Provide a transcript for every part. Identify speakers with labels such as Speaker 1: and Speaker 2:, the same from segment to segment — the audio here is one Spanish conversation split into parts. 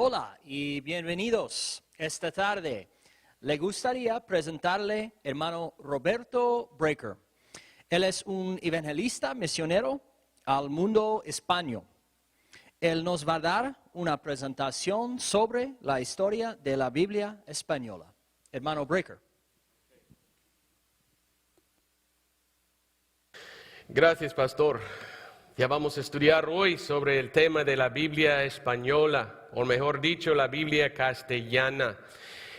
Speaker 1: Hola y bienvenidos esta tarde. Le gustaría presentarle hermano Roberto Breaker. Él es un evangelista misionero al mundo hispano. Él nos va a dar una presentación sobre la historia de la Biblia española. Hermano Breaker.
Speaker 2: Gracias, pastor. Ya vamos a estudiar hoy sobre el tema de la Biblia española, o mejor dicho, la Biblia castellana.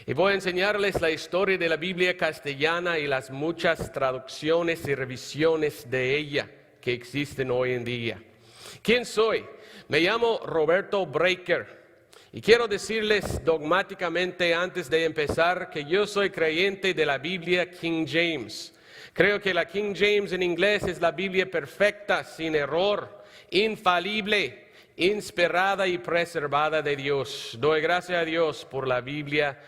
Speaker 2: Y voy a enseñarles la historia de la Biblia castellana y las muchas traducciones y revisiones de ella que existen hoy en día. ¿Quién soy? Me llamo Roberto Breaker y quiero decirles dogmáticamente antes de empezar que yo soy creyente de la Biblia King James. Creo que la King James en inglés es la Biblia perfecta, sin error, infalible, inspirada y preservada de Dios. Doy gracias a Dios por la Biblia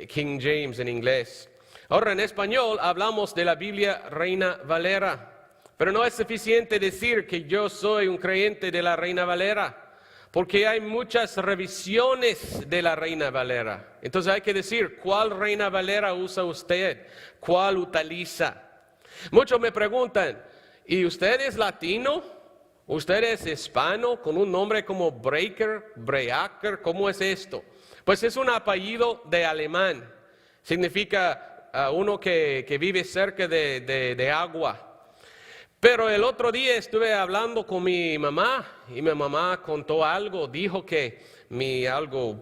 Speaker 2: King James en inglés. Ahora en español hablamos de la Biblia Reina Valera, pero no es suficiente decir que yo soy un creyente de la Reina Valera, porque hay muchas revisiones de la Reina Valera. Entonces hay que decir, ¿cuál Reina Valera usa usted? ¿Cuál utiliza? Muchos me preguntan, ¿y usted es latino? ¿Usted es hispano con un nombre como Breaker, Breaker? ¿Cómo es esto? Pues es un apellido de alemán. Significa uno que vive cerca de agua. Pero el otro día estuve hablando con mi mamá y mi mamá contó algo, dijo que mi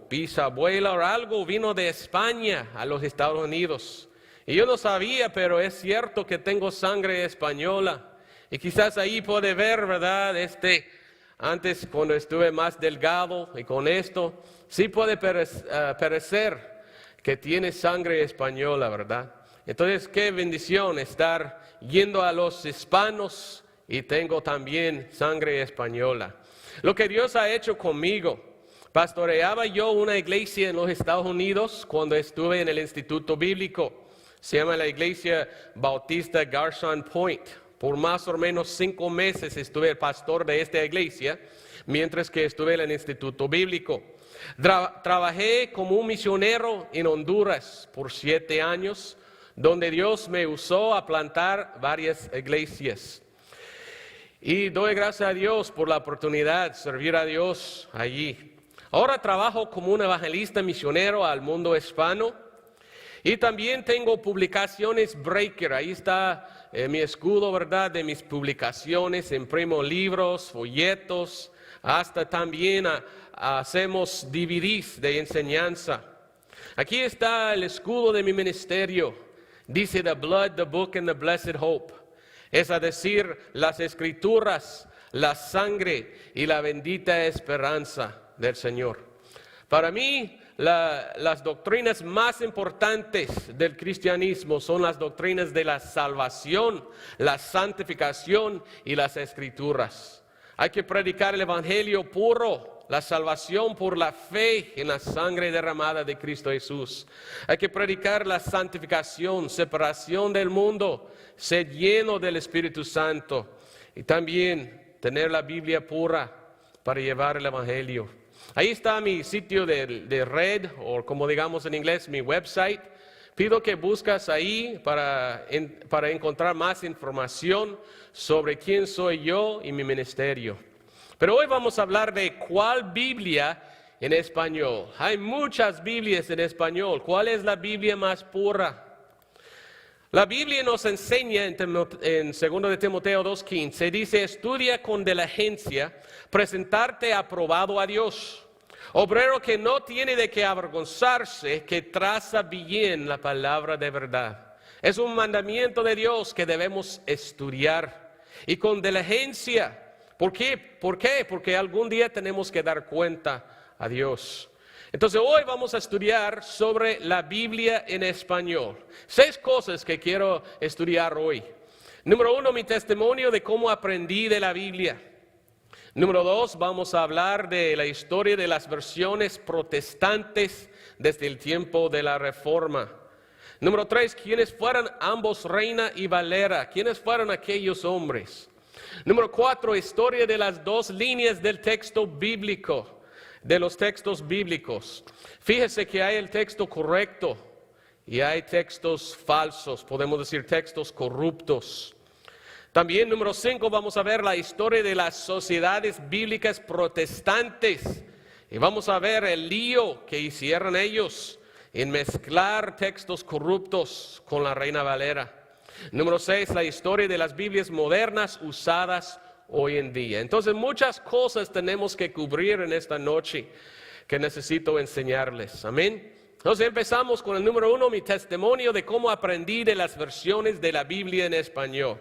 Speaker 2: bisabuela o algo vino de España a los Estados Unidos. Y yo no sabía, pero es cierto que tengo sangre española. Y quizás ahí puede ver, ¿verdad? Antes cuando estuve más delgado y con esto, sí puede parecer que tiene sangre española, ¿verdad? Entonces, qué bendición estar yendo a los hispanos y tengo también sangre española. Lo que Dios ha hecho conmigo, pastoreaba yo una iglesia en los Estados Unidos cuando estuve en el Instituto Bíblico. Se llama la Iglesia Bautista Garson Point. Por más o menos 5 meses estuve el pastor de esta iglesia, mientras que estuve en el Instituto Bíblico. Trabajé como un misionero en Honduras por 7 años, donde Dios me usó a plantar varias iglesias. Y doy gracias a Dios por la oportunidad de servir a Dios allí. Ahora trabajo como un evangelista misionero al mundo hispano. Y también tengo publicaciones Breaker. Ahí está mi escudo, ¿verdad? De mis publicaciones. Imprimo libros, folletos. Hasta también hacemos DVDs de enseñanza. Aquí está el escudo de mi ministerio. Dice the blood, the book and the blessed hope. Es decir, las escrituras, la sangre y la bendita esperanza del Señor. Para mí, las doctrinas más importantes del cristianismo son las doctrinas de la salvación, la santificación y las escrituras. Hay que predicar el evangelio puro, la salvación por la fe en la sangre derramada de Cristo Jesús. Hay que predicar la santificación, separación del mundo, ser lleno del Espíritu Santo y también tener la Biblia pura para llevar el evangelio. Ahí está mi sitio de red, o como digamos en inglés, mi website. Pido que buscas ahí para encontrar más información sobre quién soy yo y mi ministerio. Pero hoy vamos a hablar de cuál Biblia en español. Hay muchas Biblias en español. ¿Cuál es la Biblia más pura? La Biblia nos enseña en 2 de Timoteo 2:15, dice, estudia con diligencia, presentarte aprobado a Dios. Obrero que no tiene de qué avergonzarse, que traza bien la palabra de verdad. Es un mandamiento de Dios que debemos estudiar y con diligencia. ¿Por qué? Porque algún día tenemos que dar cuenta a Dios. Entonces hoy vamos a estudiar sobre la Biblia en español. 6 cosas que quiero estudiar hoy. Número 1, mi testimonio de cómo aprendí de la Biblia. Número 2, vamos a hablar de la historia de las versiones protestantes desde el tiempo de la Reforma. Número 3, ¿quiénes fueron ambos Reina y Valera? ¿Quiénes fueron aquellos hombres? Número 4, historia de las 2 líneas del texto bíblico. de los textos bíblicos. Fíjese que hay el texto correcto y hay textos falsos, podemos decir textos corruptos. También, número 5, vamos a ver la historia de las sociedades bíblicas protestantes. Y vamos a ver el lío que hicieron ellos en mezclar textos corruptos con la Reina Valera. Número 6, la historia de las Biblias modernas usadas hoy en día. Entonces, muchas cosas tenemos que cubrir en esta noche que necesito enseñarles. Amén. Entonces, empezamos con el número 1, mi testimonio de cómo aprendí de las versiones de la Biblia en español.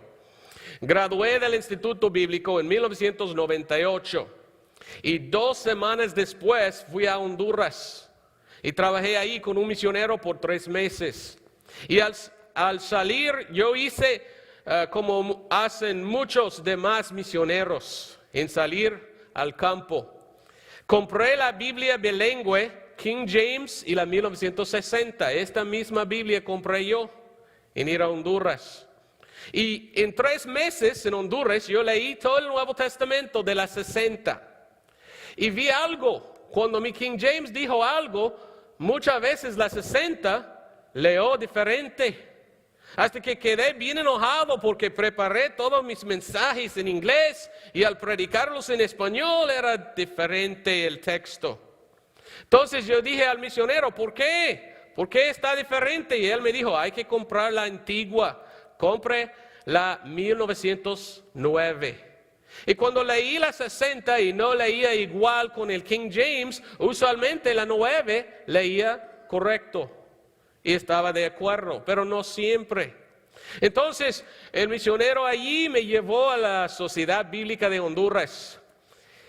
Speaker 2: Gradué del Instituto Bíblico en 1998 y 2 semanas después fui a Honduras y trabajé ahí con un misionero por 3 meses. Y al salir yo hice como hacen muchos demás misioneros, en salir al campo. Compré la Biblia bilingüe King James y la 1960. Esta misma Biblia compré yo en ir a Honduras. Y en 3 meses en Honduras yo leí todo el Nuevo Testamento de la 60. Y vi algo, cuando mi King James dijo algo, muchas veces la 60 leo diferente. Hasta que quedé bien enojado porque preparé todos mis mensajes en inglés y al predicarlos en español era diferente el texto. Entonces yo dije al misionero, ¿por qué? ¿Por qué está diferente? Y él me dijo, hay que comprar la antigua. Compre la 1909. Y cuando leí la 60 y no leía igual con el King James, usualmente la 9 leía correcto y estaba de acuerdo, pero no siempre. Entonces el misionero allí me llevó a la Sociedad Bíblica de Honduras.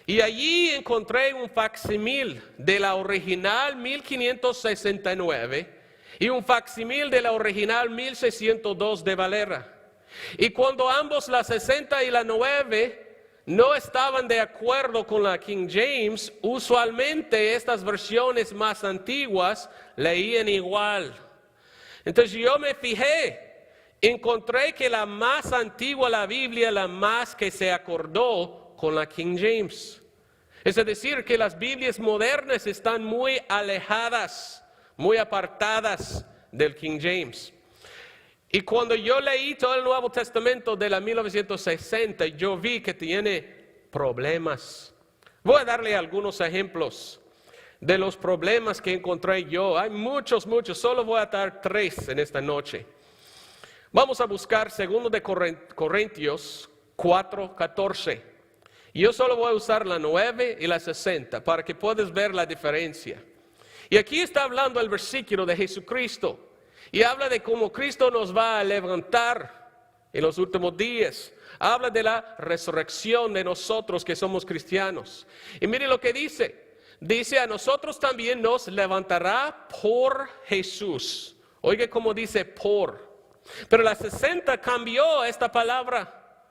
Speaker 2: Y allí encontré un facsímil de la original 1569 y un facsímil de la original 1602 de Valera. Y cuando ambos, la 60 y la 9, no estaban de acuerdo con la King James, usualmente estas versiones más antiguas leían igual. Entonces yo me fijé, encontré que la más antigua la Biblia, la más que se acordó con la King James. Es decir, que las Biblias modernas están muy alejadas, muy apartadas del King James. Y cuando yo leí todo el Nuevo Testamento de la 1960, yo vi que tiene problemas. Voy a darle algunos ejemplos de los problemas que encontré yo. Hay muchos, solo voy a dar 3 en esta noche. Vamos a buscar 2 de Corintios 4:14. Yo solo voy a usar la 9 y la 60 para que puedas ver la diferencia. Y aquí está hablando el versículo de Jesucristo. Y habla de cómo Cristo nos va a levantar en los últimos días. Habla de la resurrección de nosotros que somos cristianos. Y mire lo que dice. Dice, a nosotros también nos levantará por Jesús. Oiga cómo dice por. Pero la 60 cambió esta palabra.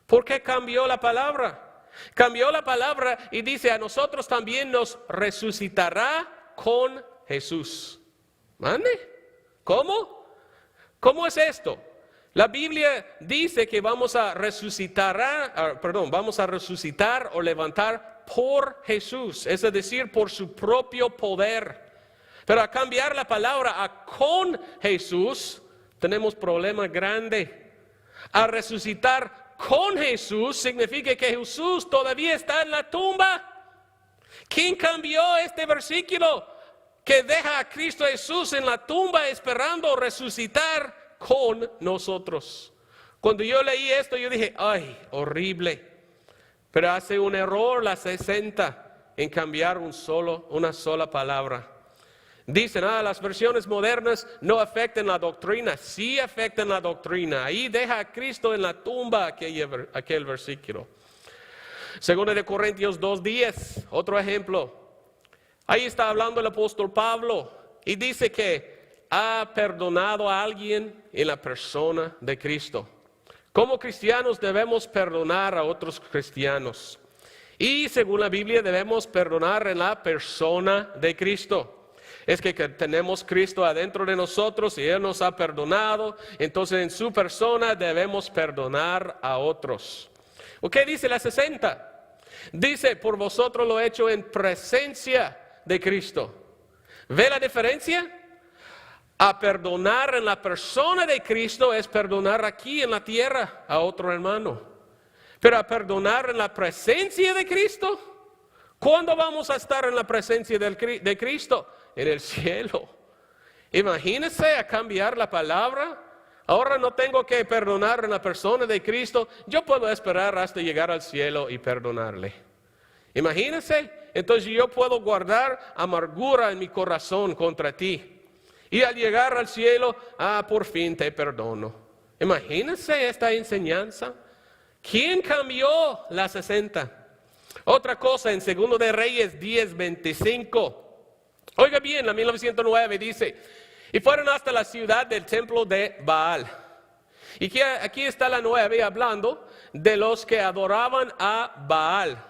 Speaker 2: ¿Por qué cambió la palabra? Cambió la palabra y dice, a nosotros también nos resucitará con Jesús. ¿Mande? ¿Cómo? ¿Cómo es esto? La Biblia dice que vamos a resucitar o levantar por Jesús, es decir, por su propio poder. Pero a cambiar la palabra a con Jesús, tenemos problema grande. A resucitar con Jesús significa que Jesús todavía está en la tumba. ¿Quién cambió este versículo? Que deja a Cristo Jesús en la tumba esperando resucitar con nosotros. Cuando yo leí esto, yo dije, ay, horrible. Pero hace un error la 60 en cambiar una sola palabra. Dicen, las versiones modernas no afectan la doctrina. Sí afectan la doctrina. Ahí deja a Cristo en la tumba aquel versículo. 2 de Corintios 2:10, otro ejemplo. Ahí está hablando el apóstol Pablo y dice que ha perdonado a alguien en la persona de Cristo. Como cristianos debemos perdonar a otros cristianos. Y según la Biblia debemos perdonar en la persona de Cristo. Es que tenemos Cristo adentro de nosotros y Él nos ha perdonado. Entonces en su persona debemos perdonar a otros. ¿Qué dice la 60? Dice, por vosotros lo he hecho en presencia de Cristo. ¿Ve la diferencia? A perdonar en la persona de Cristo es perdonar aquí en la tierra a otro hermano. Pero a perdonar en la presencia de Cristo, ¿cuándo vamos a estar en la presencia de Cristo? En el cielo. Imagínense a cambiar la palabra. Ahora no tengo que perdonar en la persona de Cristo. Yo puedo esperar hasta llegar al cielo y perdonarle. Imagínense. Entonces yo puedo guardar amargura en mi corazón contra ti. Y al llegar al cielo, por fin te perdono. Imagínense esta enseñanza. ¿Quién cambió la 60? Otra cosa en 2 de Reyes 10:25. Oiga bien, la 1909 dice, y fueron hasta la ciudad del templo de Baal. Y que aquí está la 9 hablando de los que adoraban a Baal.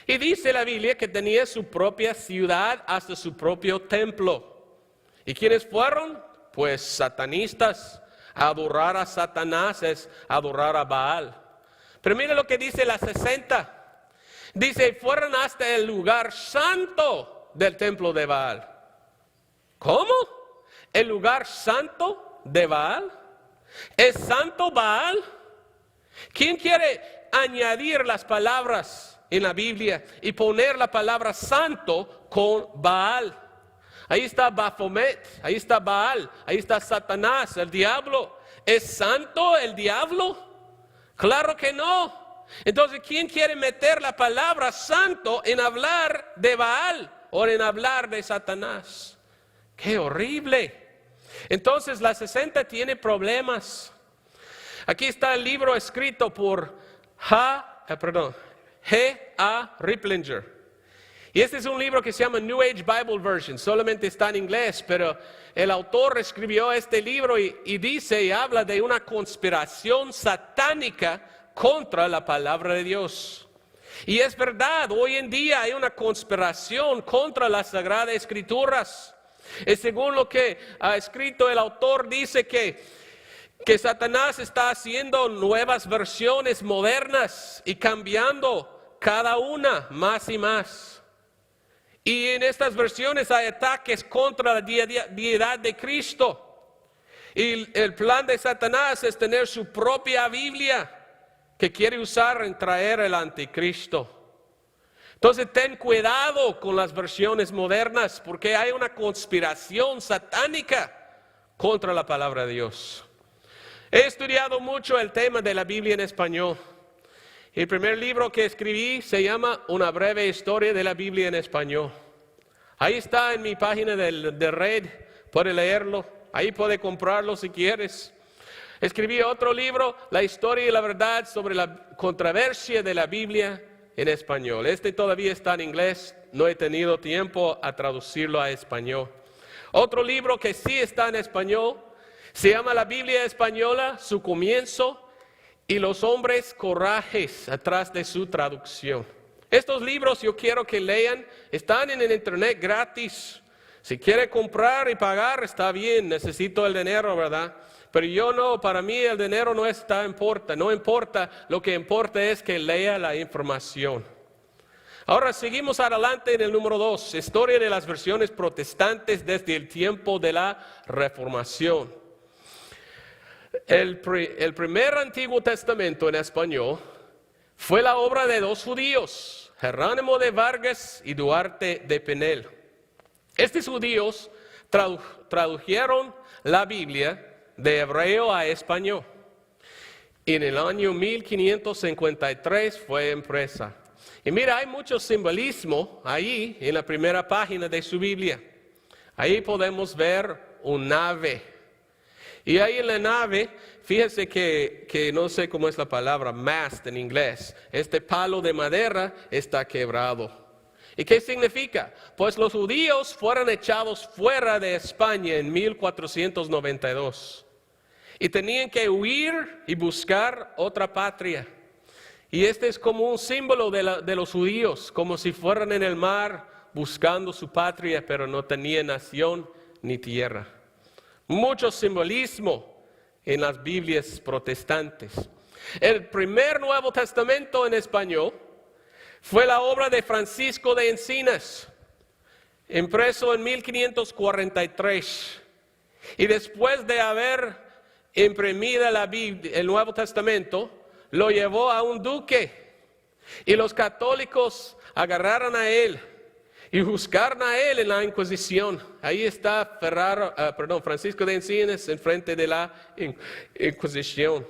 Speaker 2: Y dice la Biblia que tenía su propia ciudad hasta su propio templo. ¿Y quiénes fueron? Pues satanistas. Adorar a Satanás es adorar a Baal. Pero mire lo que dice la 60. Dice, fueron hasta el lugar santo del templo de Baal. ¿Cómo? ¿El lugar santo de Baal? ¿Es santo Baal? ¿Quién quiere añadir las palabras en la Biblia y poner la palabra santo con Baal? Ahí está Baphomet, ahí está Baal, ahí está Satanás, el diablo. ¿Es santo el diablo? Claro que no. Entonces, ¿quién quiere meter la palabra santo en hablar de Baal o en hablar de Satanás? ¡Qué horrible! Entonces, la 60 tiene problemas. Aquí está el libro escrito por G.A. Riplinger. Y este es un libro que se llama New Age Bible Version, solamente está en inglés, pero el autor escribió este libro y dice y habla de una conspiración satánica contra la palabra de Dios. Y es verdad, hoy en día hay una conspiración contra las Sagradas Escrituras. Y según lo que ha escrito el autor, dice que Satanás está haciendo nuevas versiones modernas y cambiando cada una más y más. Y en estas versiones hay ataques contra la deidad de Cristo. Y el plan de Satanás es tener su propia Biblia que quiere usar en traer el anticristo. Entonces ten cuidado con las versiones modernas porque hay una conspiración satánica contra la palabra de Dios. He estudiado mucho el tema de la Biblia en español. El primer libro que escribí se llama Una breve historia de la Biblia en español. Ahí está en mi página de red, puede leerlo, ahí puede comprarlo si quieres. Escribí otro libro, La historia y la verdad sobre la controversia de la Biblia en español. Este todavía está en inglés, no he tenido tiempo a traducirlo a español. Otro libro que sí está en español se llama La Biblia Española, su comienzo y los hombres corajes atrás de su traducción. Estos libros yo quiero que lean, están en el internet gratis. Si quiere comprar y pagar está bien, necesito el dinero, ¿verdad? Pero yo no, para mí el dinero no importa, no importa, lo que importa es que lea la información. Ahora seguimos adelante en el número 2, historia de las versiones protestantes desde el tiempo de la Reformación. El primer Antiguo Testamento en español fue la obra de dos judíos, Jerónimo de Vargas y Duarte de Pinel. Estos judíos tradujeron la Biblia de hebreo a español. Y en el año 1553 fue impresa. Y mira, hay mucho simbolismo ahí en la primera página de su Biblia. Ahí podemos ver un nave. Y ahí en la nave, fíjese que no sé cómo es la palabra mast en inglés. Este palo de madera está quebrado. ¿Y qué significa? Pues los judíos fueron echados fuera de España en 1492. Y tenían que huir y buscar otra patria. Y este es como un símbolo de los judíos, como si fueran en el mar buscando su patria, pero no tenían nación ni tierra. Mucho simbolismo en las Biblias protestantes. El primer Nuevo Testamento en español fue la obra de Francisco de Encinas, impreso en 1543. Y después de haber imprimido la Biblia, el Nuevo Testamento, lo llevó a un duque. Y los católicos agarraron a él y juzgaron a él en la Inquisición. Ahí está Francisco de Encinas enfrente de la Inquisición.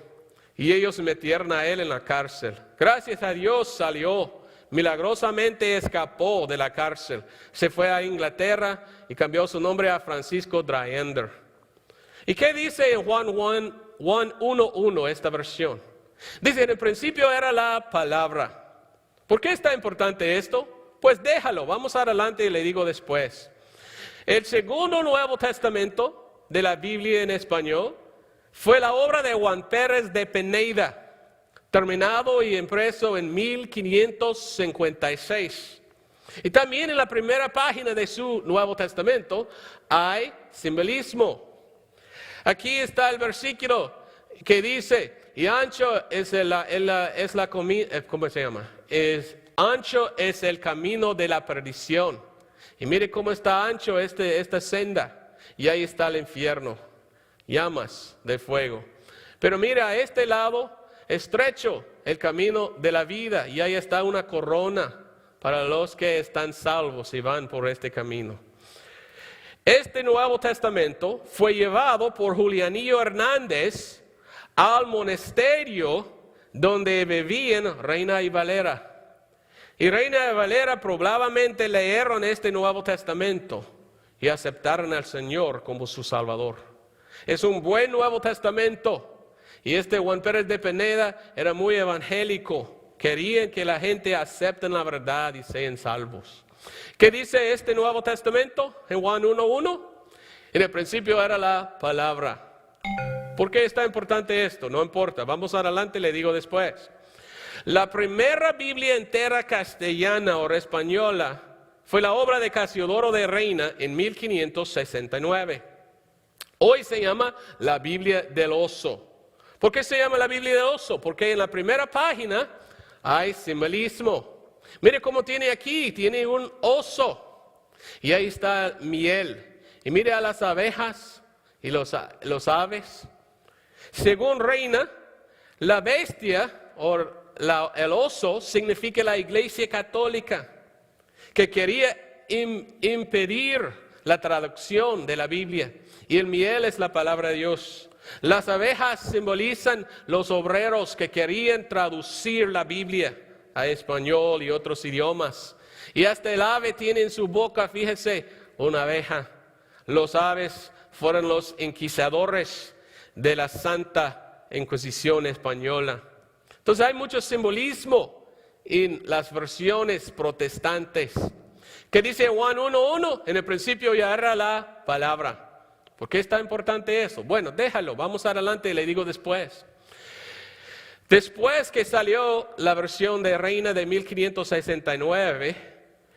Speaker 2: Y ellos metieron a él en la cárcel. Gracias a Dios salió. Milagrosamente escapó de la cárcel. Se fue a Inglaterra y cambió su nombre a Francisco Dryander. ¿Y qué dice en Juan 1:1 esta versión? Dice, en el principio era la palabra. ¿Por qué está importante esto? Pues déjalo, vamos adelante y le digo después. El segundo Nuevo Testamento de la Biblia en español fue la obra de Juan Pérez de Peneda, terminado y impreso en 1556. Y también en la primera página de su Nuevo Testamento hay simbolismo. Aquí está el versículo que dice, y ancho ancho es el camino de la perdición. Y mire cómo está ancho esta senda. Y ahí está el infierno, llamas de fuego. Pero mira, a este lado, estrecho el camino de la vida. Y ahí está una corona para los que están salvos y van por este camino. Este Nuevo Testamento fue llevado por Julianillo Hernández al monasterio donde vivían Reina y Valera. Y Reina y Valera probablemente leyeron este Nuevo Testamento y aceptaron al Señor como su Salvador. Es un buen Nuevo Testamento. Y este Juan Pérez de Peneda era muy evangélico. Querían que la gente acepte la verdad y sean salvos. ¿Qué dice este Nuevo Testamento en Juan 1:1? En el principio era la palabra. ¿Por qué está importante esto? No importa, vamos adelante, le digo después. La primera Biblia entera castellana o española fue la obra de Casiodoro de Reina en 1569. Hoy se llama la Biblia del Oso. ¿Por qué se llama la Biblia del Oso? Porque en la primera página hay simbolismo. Mire cómo tiene aquí, tiene un oso. Y ahí está miel. Y mire a las abejas y los aves. Según Reina, la bestia o el oso significa la Iglesia Católica, que quería impedir la traducción de la Biblia. Y el miel es la palabra de Dios. Las abejas simbolizan los obreros que querían traducir la Biblia a español y otros idiomas. Y hasta el ave tiene en su boca, fíjese, una abeja. Los aves fueron los inquisidores de la Santa Inquisición española. Entonces hay mucho simbolismo en las versiones protestantes. ¿Qué dice Juan 1:1? En el principio ya era la palabra. ¿Por qué está importante eso? Bueno, déjalo, vamos adelante y le digo después. Después que salió la versión de Reina de 1569,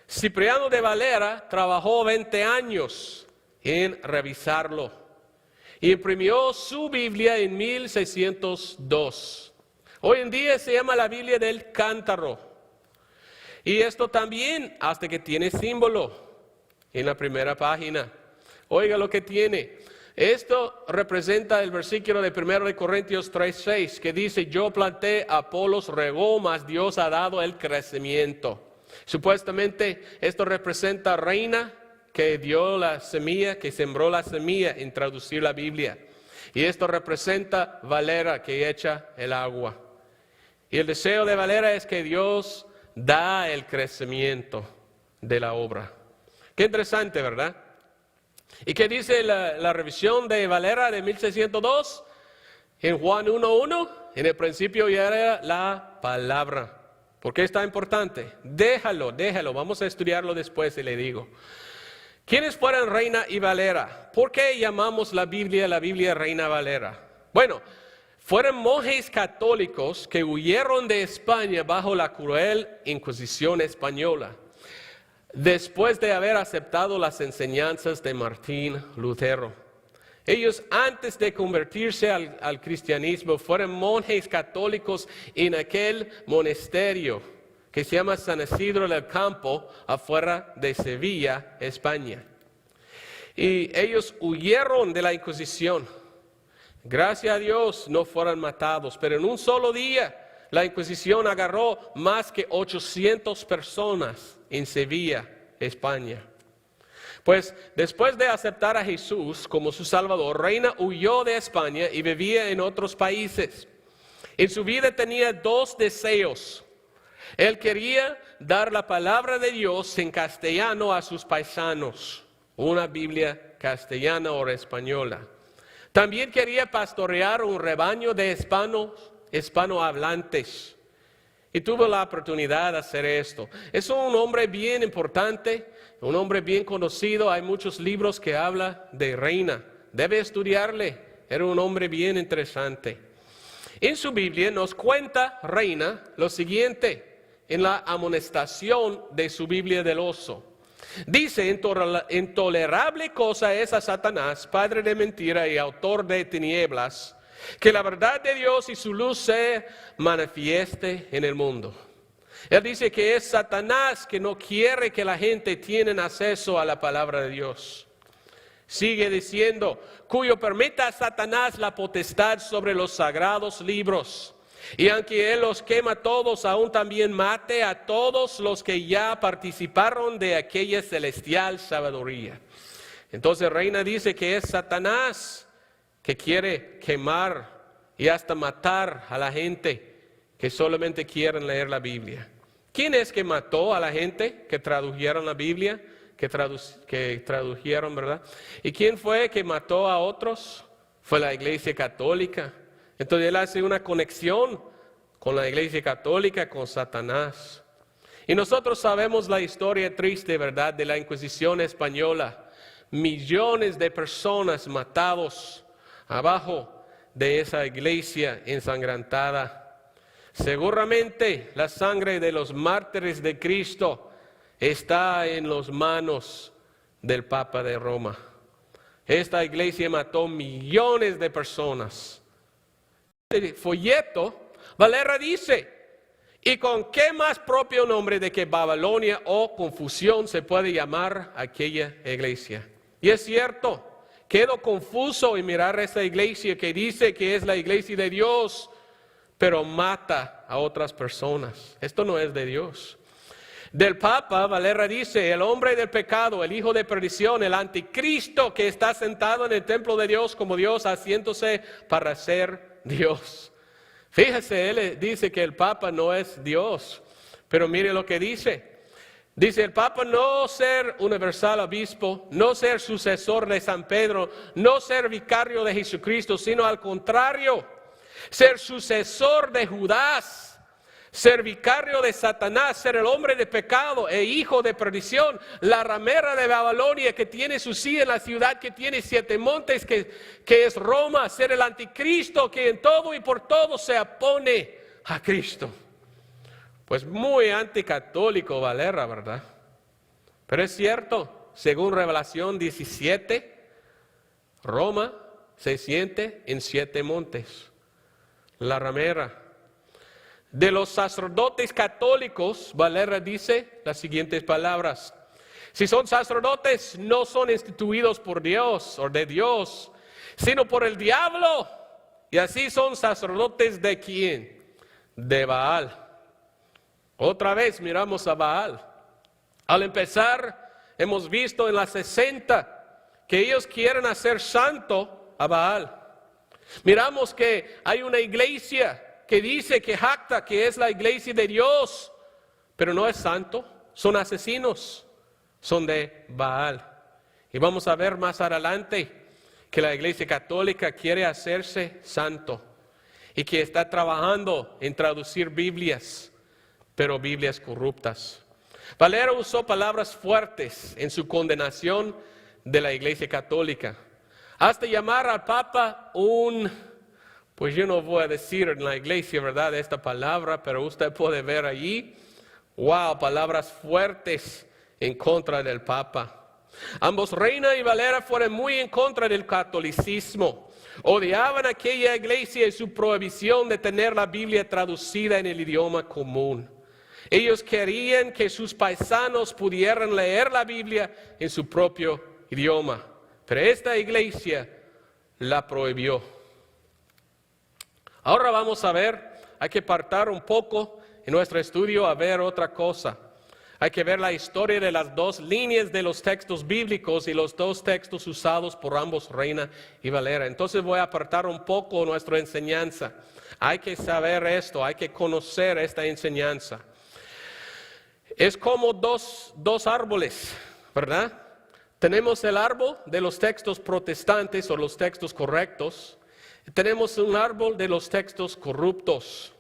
Speaker 2: Cipriano de Valera trabajó 20 años en revisarlo. Imprimió su Biblia en 1602. Hoy en día se llama la Biblia del Cántaro. Y esto también hasta que tiene símbolo en la primera página. Oiga lo que tiene. Esto representa el versículo de 1 Corintios 3:6 que dice, yo planté, Apolos regó, mas Dios ha dado el crecimiento. Supuestamente esto representa a Reina que dio la semilla, que sembró la semilla en traducir la Biblia. Y esto representa Valera que echa el agua. Y el deseo de Valera es que Dios da el crecimiento de la obra. Qué interesante, ¿verdad? ¿Y qué dice la revisión de Valera de 1602? En Juan 1:1, en el principio ya era la palabra. ¿Por qué está importante? Déjalo, vamos a estudiarlo después y le digo. ¿Quiénes fueron Reina y Valera? ¿Por qué llamamos la Biblia Reina Valera? Bueno, fueron monjes católicos que huyeron de España bajo la cruel Inquisición española, después de haber aceptado las enseñanzas de Martín Lutero. Ellos, antes de convertirse al cristianismo, fueron monjes católicos en aquel monasterio que se llama San Isidro del Campo, afuera de Sevilla, España. Y ellos huyeron de la Inquisición. Gracias a Dios no fueron matados, pero en un solo día la Inquisición agarró más que 800 personas en Sevilla, España. Pues después de aceptar a Jesús como su Salvador, Reina huyó de España y vivía en otros países. En su vida tenía dos deseos. Él quería dar la palabra de Dios en castellano a sus paisanos, una Biblia castellana o española. También quería pastorear un rebaño de hispanohablantes. Y tuvo la oportunidad de hacer esto. Es un hombre bien importante, un hombre bien conocido. Hay muchos libros que hablan de Reina. Debe estudiarle. Era un hombre bien interesante. En su Biblia nos cuenta Reina lo siguiente en la amonestación de su Biblia del oso. Dice: intolerable cosa es a Satanás, padre de mentira y autor de tinieblas, que la verdad de Dios y su luz se manifieste en el mundo. Él dice que es Satanás que no quiere que la gente tenga acceso a la palabra de Dios. Sigue diciendo: cuyo permita a Satanás la potestad sobre los sagrados libros. Y aunque él los quema todos, aún también mate a todos los que ya participaron de aquella celestial sabiduría. Entonces Reina dice que es Satanás que quiere quemar y hasta matar a la gente que solamente quieren leer la Biblia. ¿Quién es que mató a la gente que tradujeron la Biblia? Que tradujeron, ¿verdad? ¿Y quién fue que mató a otros? Fue la Iglesia Católica. Entonces él hace una conexión con la Iglesia Católica, con Satanás. Y nosotros sabemos la historia triste, ¿verdad?, de la Inquisición española. Millones de personas matados abajo de esa iglesia ensangrentada. Seguramente la sangre de los mártires de Cristo está en las manos del Papa de Roma. Esta iglesia mató millones de personas. El folleto, Valera dice: ¿y con qué más propio nombre de que Babilonia o confusión se puede llamar aquella iglesia? Y es cierto, quedo confuso en mirar esta iglesia que dice que es la iglesia de Dios, pero mata a otras personas. Esto no es de Dios. Del Papa, Valera dice: el hombre del pecado, el hijo de perdición, el anticristo que está sentado en el templo de Dios como Dios, haciéndose para ser Dios. Fíjese, él dice que el Papa no es Dios, pero mire lo que dice. Dice el Papa: no ser universal obispo, no ser sucesor de San Pedro, no ser vicario de Jesucristo, sino al contrario, ser sucesor de Judas, ser vicario de Satanás, ser el hombre de pecado e hijo de perdición, la ramera de Babilonia que tiene su silla en la ciudad que tiene 7 montes, que es Roma, ser el anticristo que en todo y por todo se opone a Cristo. Pues muy anticatólico Valera, ¿verdad? Pero es cierto, según Revelación 17, Roma se siente en 7 montes, la ramera. De los sacerdotes católicos, Valera dice las siguientes palabras: si son sacerdotes, no son instituidos por Dios o de Dios, sino por el diablo. Y así son sacerdotes ¿de quién? De Baal. Otra vez miramos a Baal. Al empezar, hemos visto en las 60 que ellos quieren hacer santo a Baal. Miramos que hay una iglesia que dice, que jacta que es la iglesia de Dios, pero no es santo, son asesinos, son de Baal. Y vamos a ver más adelante que la iglesia católica quiere hacerse santo y que está trabajando en traducir Biblias, pero Biblias corruptas. Valera usó palabras fuertes en su condenación de la iglesia católica, hasta llamar al Papa pues yo no voy a decir en la iglesia, ¿verdad?, esta palabra, pero usted puede ver allí, wow, palabras fuertes en contra del Papa. Ambos, Reina y Valera, fueron muy en contra del catolicismo. Odiaban aquella iglesia y su prohibición de tener la Biblia traducida en el idioma común. Ellos querían que sus paisanos pudieran leer la Biblia en su propio idioma, pero esta iglesia la prohibió. Ahora vamos a ver, hay que apartar un poco en nuestro estudio a ver otra cosa. Hay que ver la historia de las dos líneas de los textos bíblicos y los dos textos usados por ambos, Reina y Valera. Entonces voy a apartar un poco nuestra enseñanza. Hay que saber esto, hay que conocer esta enseñanza. Es como dos árboles, ¿verdad? Tenemos el árbol de los textos protestantes o los textos correctos. Tenemos un árbol de los textos corruptos.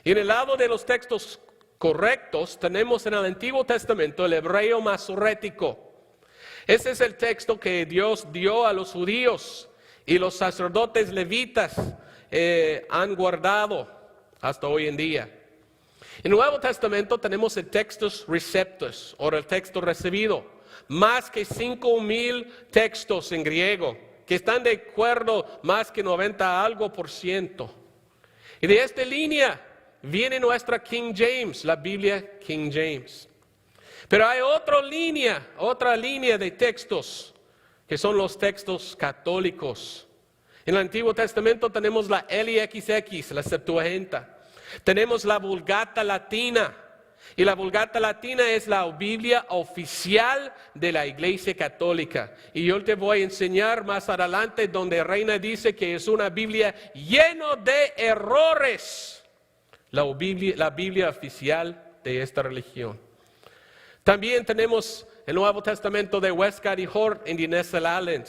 Speaker 2: Y en el lado de los textos correctos tenemos en el Antiguo Testamento el hebreo masorético. Ese es el texto que Dios dio a los judíos y los sacerdotes levitas han guardado hasta hoy en día. En el Nuevo Testamento tenemos el textus receptus, o el texto recibido. Más que 5,000 textos en griego, que están de acuerdo más que 90%. Y de esta línea viene nuestra King James, la Biblia King James. Pero hay otra línea de textos, que son los textos católicos. En el Antiguo Testamento tenemos la LXX, la Septuaginta. Tenemos la Vulgata Latina. Y la Vulgata Latina es la Biblia oficial de la Iglesia Católica. Y yo te voy a enseñar más adelante donde Reina dice que es una Biblia llena de errores. La Biblia oficial de esta religión. También tenemos el Nuevo Testamento de Westcott y Hort en Nessel Island.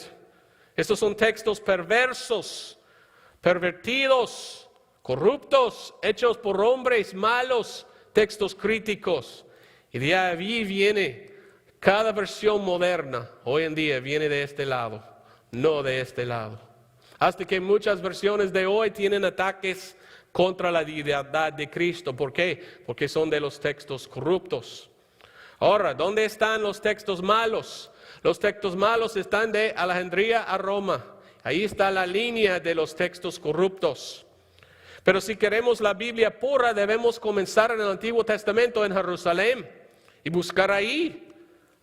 Speaker 2: Estos son textos perversos, pervertidos, corruptos, hechos por hombres malos, textos críticos. Y de ahí viene cada versión moderna, hoy en día viene de este lado, no de este lado. Hasta que muchas versiones de hoy tienen ataques contra la deidad de Cristo. ¿Por qué? Porque son de los textos corruptos. Ahora, ¿dónde están los textos malos? Los textos malos están de Alejandría a Roma. Ahí está la línea de los textos corruptos. Pero si queremos la Biblia pura, debemos comenzar en el Antiguo Testamento en Jerusalén y buscar ahí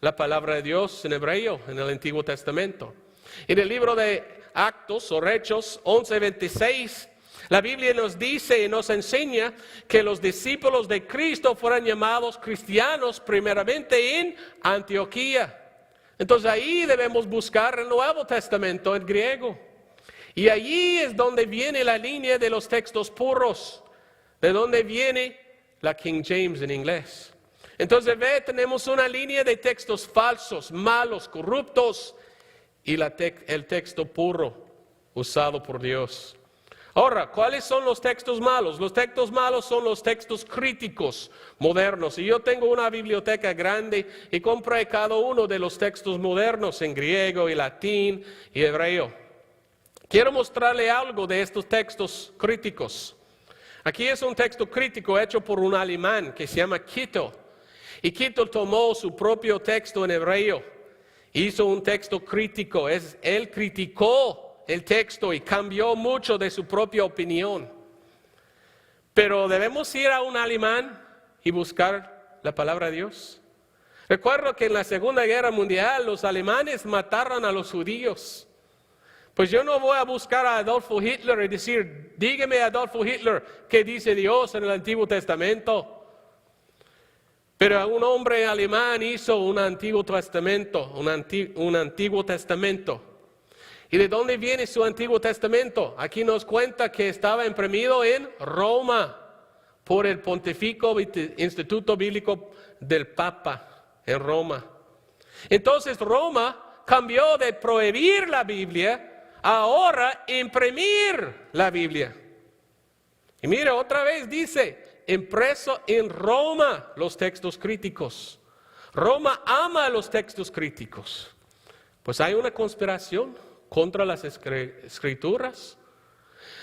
Speaker 2: la palabra de Dios en hebreo, en el Antiguo Testamento. En el libro de Actos o Hechos 11:26, la Biblia nos dice y nos enseña que los discípulos de Cristo fueron llamados cristianos primeramente en Antioquía. Entonces ahí debemos buscar el Nuevo Testamento en griego. Y allí es donde viene la línea de los textos puros, de donde viene la King James en inglés. Entonces tenemos una línea de textos falsos, malos, corruptos, y el texto puro usado por Dios. Ahora, ¿cuáles son los textos malos? Los textos malos son los textos críticos modernos. Y yo tengo una biblioteca grande y compré cada uno de los textos modernos en griego y latín y hebreo. Quiero mostrarle algo de estos textos críticos. Aquí es un texto crítico hecho por un alemán que se llama Kittel. Y Kittel tomó su propio texto en hebreo. Hizo un texto crítico. Él criticó el texto y cambió mucho de su propia opinión. Pero debemos ir a un alemán y buscar la palabra de Dios. Recuerdo que en la Segunda Guerra Mundial los alemanes mataron a los judíos. Pues yo no voy a buscar a Adolfo Hitler y decir, dígame Adolfo Hitler, ¿qué dice Dios en el Antiguo Testamento? Pero un hombre alemán hizo un Antiguo Testamento, un Antiguo Testamento. ¿Y de dónde viene su Antiguo Testamento? Aquí nos cuenta que estaba imprimido en Roma por el Pontificio Instituto Bíblico del Papa en Roma. Entonces Roma cambió de prohibir la Biblia, ahora imprimir la Biblia. Y mira, otra vez dice, impreso en Roma los textos críticos. Roma ama los textos críticos. Pues hay una conspiración contra las escrituras.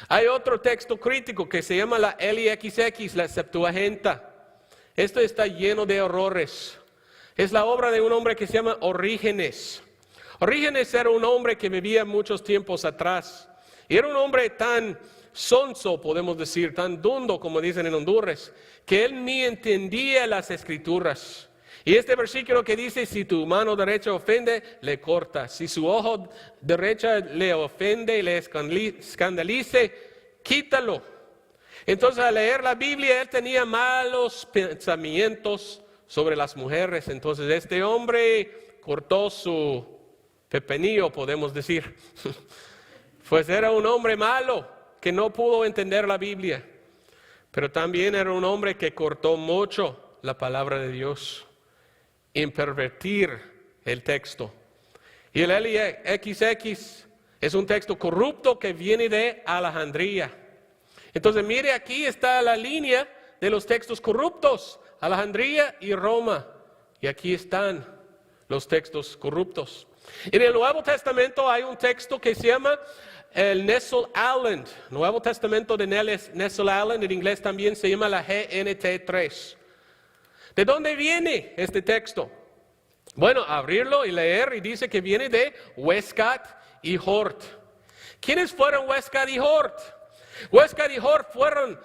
Speaker 2: Hay otro texto crítico que se llama la LXX, la Septuaginta. Esto está lleno de errores. Es la obra de un hombre que se llama Orígenes. Orígenes era un hombre que vivía muchos tiempos atrás. Y era un hombre tan sonso, podemos decir, tan dundo, como dicen en Honduras, que él ni entendía las Escrituras. Y este versículo que dice, si tu mano derecha ofende, le corta. Si su ojo derecha le ofende y le escandalice, quítalo. Entonces, al leer la Biblia, él tenía malos pensamientos sobre las mujeres. Entonces, este hombre cortó su pepinillo, podemos decir. Pues era un hombre malo que no pudo entender la Biblia. Pero también era un hombre que cortó mucho la palabra de Dios en pervertir el texto. Y el LXX es un texto corrupto que viene de Alejandría. Entonces mire, aquí está la línea de los textos corruptos, Alejandría y Roma. Y aquí están los textos corruptos. En el Nuevo Testamento hay un texto que se llama el Nestle Aland. Nuevo Testamento de Nestle Aland, en inglés también se llama la GNT3. ¿De dónde viene este texto? Bueno, abrirlo y leer y dice que viene de Westcott y Hort. ¿Quiénes fueron Westcott y Hort? Westcott y Hort fueron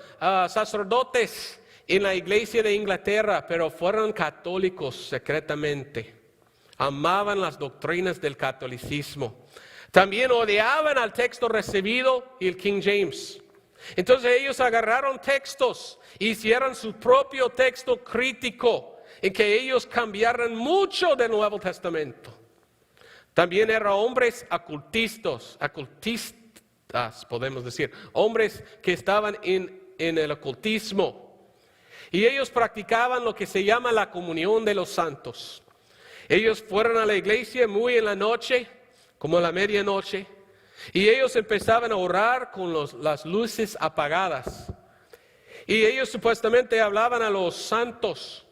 Speaker 2: sacerdotes en la iglesia de Inglaterra, pero fueron católicos secretamente. Amaban las doctrinas del catolicismo. También odiaban al texto recibido y el King James. Entonces ellos agarraron textos, hicieron su propio texto crítico, en que ellos cambiaron mucho del Nuevo Testamento. También eran hombres ocultistas, podemos decir, hombres que estaban en el ocultismo. Y ellos practicaban lo que se llama la comunión de los santos. Ellos fueron a la iglesia muy en la noche, como a la medianoche, y ellos empezaban a orar con las luces apagadas. Y ellos supuestamente hablaban a los santos,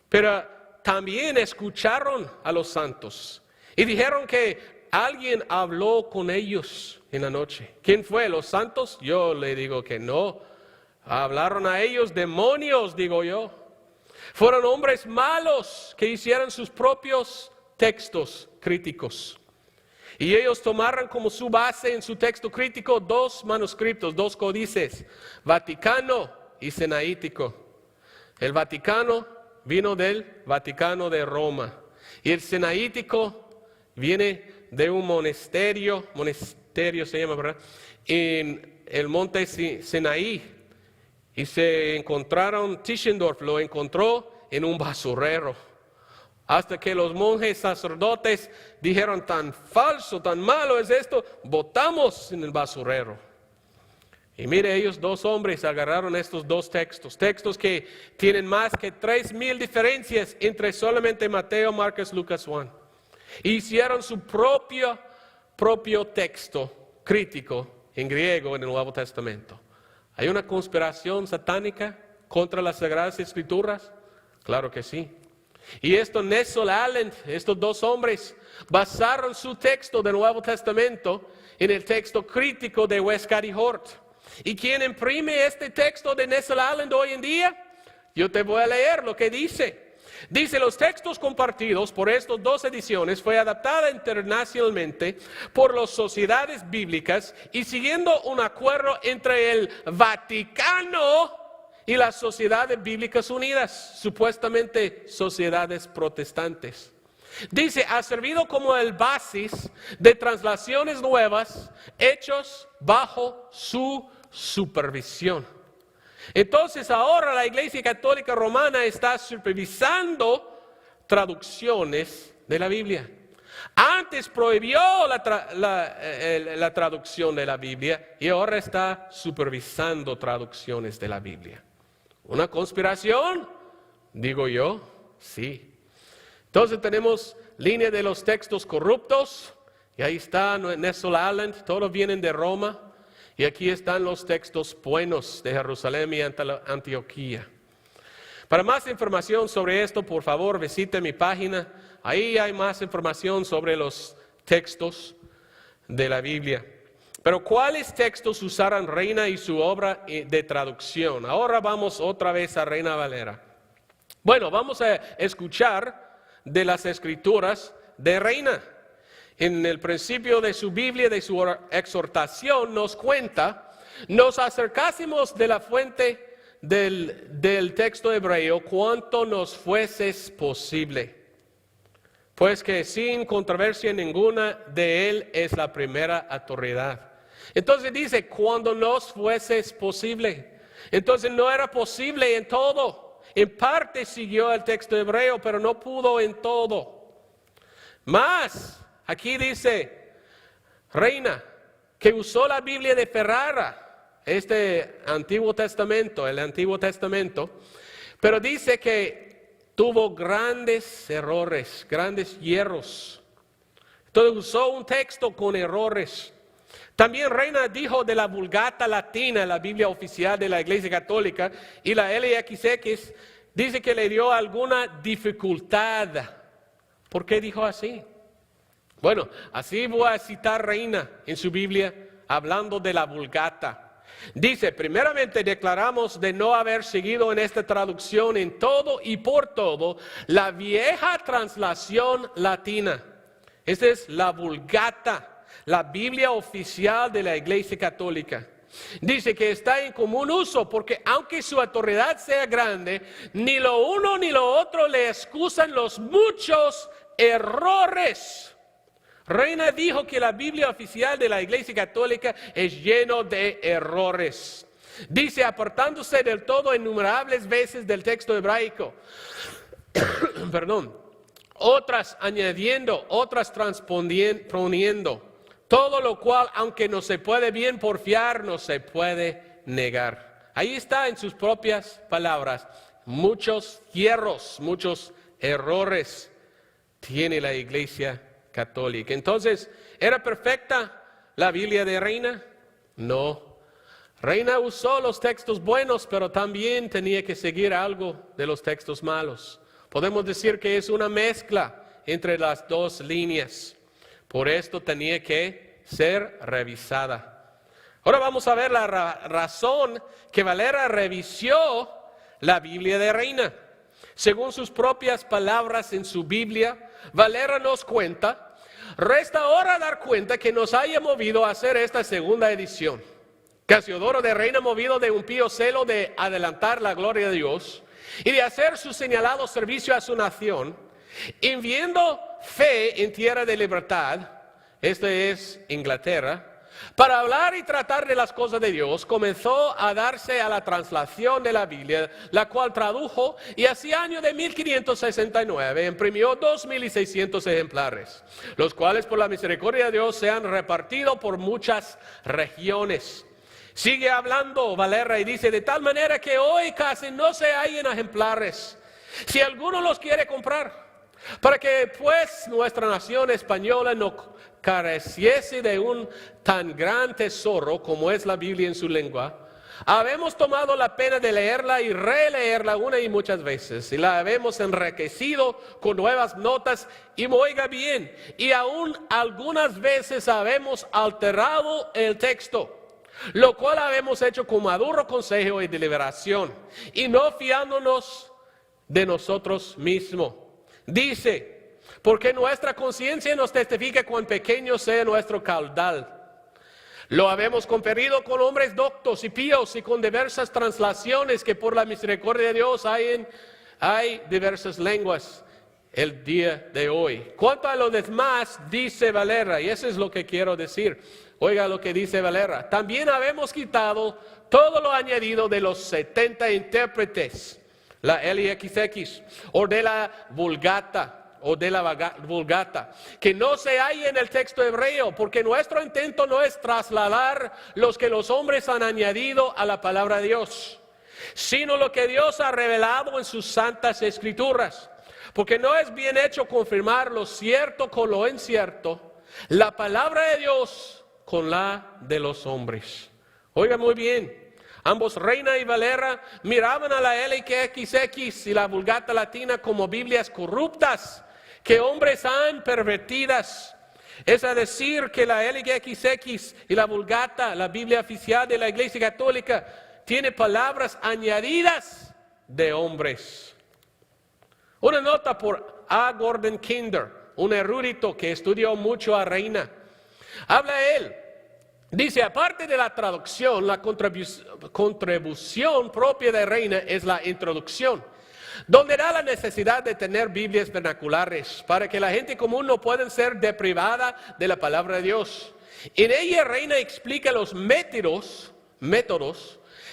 Speaker 2: pero también escucharon a los santos. Y dijeron que alguien habló con ellos en la noche. ¿Quién fue? ¿Los santos? Yo le digo que no. Hablaron a ellos demonios, digo yo. Fueron hombres malos que hicieron sus propios textos críticos. Y ellos tomaron como su base en su texto crítico dos manuscritos, dos códices, Vaticano y Sinaítico. El Vaticano vino del Vaticano de Roma. Y el Sinaítico viene de un monasterio se llama, ¿verdad? En el monte Sinaí. Y se encontraron, Tischendorf lo encontró en un basurero. Hasta que los monjes sacerdotes dijeron, tan falso, tan malo es esto, botamos en el basurero. Y mire, ellos dos hombres agarraron estos dos textos que tienen más que 3,000 diferencias entre solamente Mateo, Marcos, Lucas, Juan. E hicieron su propio texto crítico en griego en el Nuevo Testamento. ¿Hay una conspiración satánica contra las Sagradas Escrituras? Claro que sí. Y Nestle Aland, estos dos hombres, basaron su texto del Nuevo Testamento en el texto crítico de Westcott y Hort. ¿Y quién imprime este texto de Nestle Aland hoy en día? Yo te voy a leer lo que dice. Dice, los textos compartidos por estas dos ediciones fue adaptada internacionalmente por las sociedades bíblicas y siguiendo un acuerdo entre el Vaticano y las sociedades bíblicas unidas, supuestamente sociedades protestantes. Dice, ha servido como el basis de translaciones nuevas hechos bajo su supervisión. Entonces ahora la Iglesia Católica Romana está supervisando traducciones de la Biblia. Antes prohibió la traducción de la Biblia y ahora está supervisando traducciones de la Biblia. ¿Una conspiración? Digo yo, sí. Entonces tenemos línea de los textos corruptos, y ahí está Nestle Aland, todos vienen de Roma. Y aquí están los textos buenos de Jerusalén y Antioquía. Para más información sobre esto, por favor, visite mi página. Ahí hay más información sobre los textos de la Biblia. Pero ¿cuáles textos usaron Reina y su obra de traducción? Ahora vamos otra vez a Reina Valera. Bueno, vamos a escuchar de las Escrituras de Reina. En el principio de su Biblia, de su exhortación, nos cuenta nos acercásemos de la fuente del texto hebreo cuanto nos fueses posible, pues que sin controversia ninguna de él es la primera autoridad. Entonces dice, cuando nos fueses posible. Entonces no era posible en todo. En parte siguió el texto hebreo, pero no pudo en todo. Más, aquí dice, reina, que usó la Biblia de Ferrara, el Antiguo Testamento, pero dice que tuvo grandes errores, grandes hierros. Entonces usó un texto con errores. También Reina dijo de la Vulgata Latina, la Biblia oficial de la Iglesia Católica, y la LXX, dice que le dio alguna dificultad. ¿Por qué dijo así? Bueno, así voy a citar Reina en su Biblia, hablando de la Vulgata. Dice, primeramente declaramos de no haber seguido en esta traducción en todo y por todo la vieja translación latina. Esta es la Vulgata, la Biblia oficial de la Iglesia Católica. Dice que está en común uso porque aunque su autoridad sea grande, ni lo uno ni lo otro le excusan los muchos errores. Reina dijo que la Biblia oficial de la Iglesia Católica es lleno de errores. Dice, apartándose del todo innumerables veces del texto hebraico. Otras añadiendo, otras transponiendo. Todo lo cual, aunque no se puede bien porfiar, no se puede negar. Ahí está en sus propias palabras. Muchos hierros, muchos errores tiene la Iglesia Católica. Entonces, ¿era perfecta la Biblia de Reina? No. Reina usó los textos buenos, pero también tenía que seguir algo de los textos malos. Podemos decir que es una mezcla entre las dos líneas. Por esto tenía que ser revisada. Ahora vamos a ver la razón que Valera revisó la Biblia de Reina. Según sus propias palabras en su Biblia, Valera nos cuenta, resta ahora dar cuenta que nos haya movido a hacer esta segunda edición. Casiodoro de Reina, movido de un pío celo de adelantar la gloria de Dios y de hacer su señalado servicio a su nación, enviando fe en tierra de libertad, esta es Inglaterra, para hablar y tratar de las cosas de Dios, comenzó a darse a la translación de la Biblia, la cual tradujo y hacia año de 1569 imprimió 2,600 ejemplares, los cuales por la misericordia de Dios se han repartido por muchas regiones. Sigue hablando Valera y dice, de tal manera que hoy casi no se hallan ejemplares, si alguno los quiere comprar, para que pues nuestra nación española no careciese de un tan gran tesoro como es la Biblia en su lengua, habemos tomado la pena de leerla y releerla una y muchas veces, y la habemos enriquecido con nuevas notas, y oiga bien, y aún algunas veces habemos alterado el texto, lo cual habemos hecho con maduro consejo y deliberación, y no fiándonos de nosotros mismos. Dice, porque nuestra conciencia nos testifica cuán pequeño sea nuestro caudal. Lo habemos conferido con hombres doctos y píos y con diversas translaciones que por la misericordia de Dios hay diversas lenguas el día de hoy. Cuanto a lo demás, dice Valera, y eso es lo que quiero decir. Oiga lo que dice Valera. También habemos quitado todo lo añadido de los 70 intérpretes, la LXX, o de la Vulgata, que no se halla en el texto hebreo, porque nuestro intento no es trasladar los que los hombres han añadido a la palabra de Dios, sino lo que Dios ha revelado en sus santas escrituras, porque no es bien hecho confirmar lo cierto con lo incierto, la palabra de Dios con la de los hombres. Oiga muy bien, ambos Reina y Valera miraban a la LXX y la Vulgata Latina como Biblias corruptas que hombres han pervertidas. Es a decir que la LXX y la Vulgata, la Biblia oficial de la Iglesia Católica, tiene palabras añadidas de hombres. Una nota por A. Gordon Kinder, un erudito que estudió mucho a Reina. Habla él Dice, aparte de la traducción, la contribución propia de Reina es la introducción, donde da la necesidad de tener Biblias vernaculares para que la gente común no pueda ser deprivada de la palabra de Dios. En ella Reina explica los métodos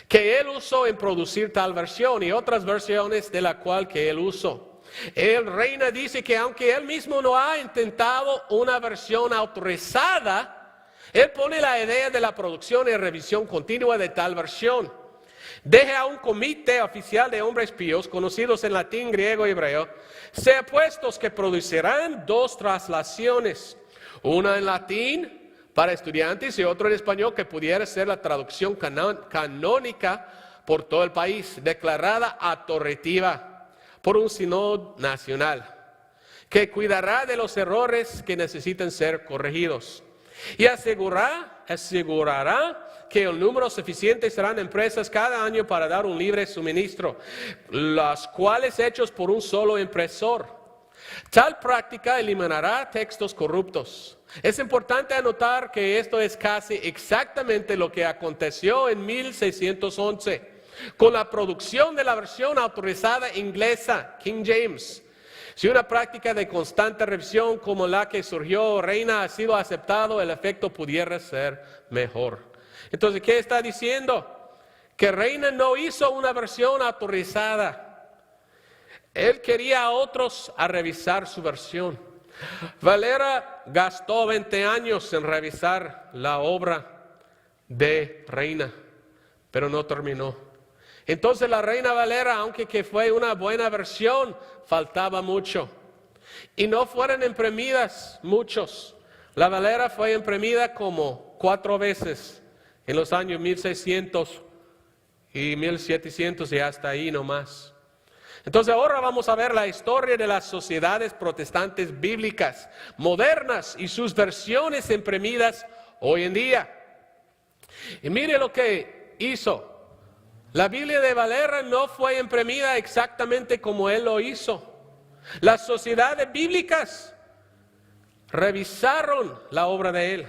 Speaker 2: que él usó en producir tal versión y otras versiones de la cual que él usó. El Reina dice que aunque él mismo no ha intentado una versión autorizada, él pone la idea de la producción y revisión continua de tal versión. Deja a un comité oficial de hombres píos, conocidos en latín, griego y hebreo, ser puestos que producirán 2 traslaciones, una en latín para estudiantes y otra en español que pudiera ser la traducción canónica por todo el país, declarada autoritativa por un sínodo nacional, que cuidará de los errores que necesiten ser corregidos. Y asegurará que el número suficiente serán impresas cada año para dar un libre suministro, las cuales hechos por un solo impresor. Tal práctica eliminará textos corruptos. Es importante anotar que esto es casi exactamente lo que aconteció en 1611 con la producción de la versión autorizada inglesa, King James. Si una práctica de constante revisión como la que surgió Reina ha sido aceptado, el efecto pudiera ser mejor. Entonces, ¿qué está diciendo? Que Reina no hizo una versión autorizada. Él quería a otros a revisar su versión. Valera gastó 20 años en revisar la obra de Reina, pero no terminó. Entonces la Reina Valera, aunque que fue una buena versión, faltaba mucho. Y no fueron imprimidas muchos. La Valera fue imprimida como 4 veces en los años 1600 y 1700 y hasta ahí nomás. Entonces ahora vamos a ver la historia de las sociedades protestantes bíblicas modernas y sus versiones imprimidas hoy en día. Y mire lo que hizo. La Biblia de Valera no fue imprimida exactamente como él lo hizo. Las sociedades bíblicas revisaron la obra de él.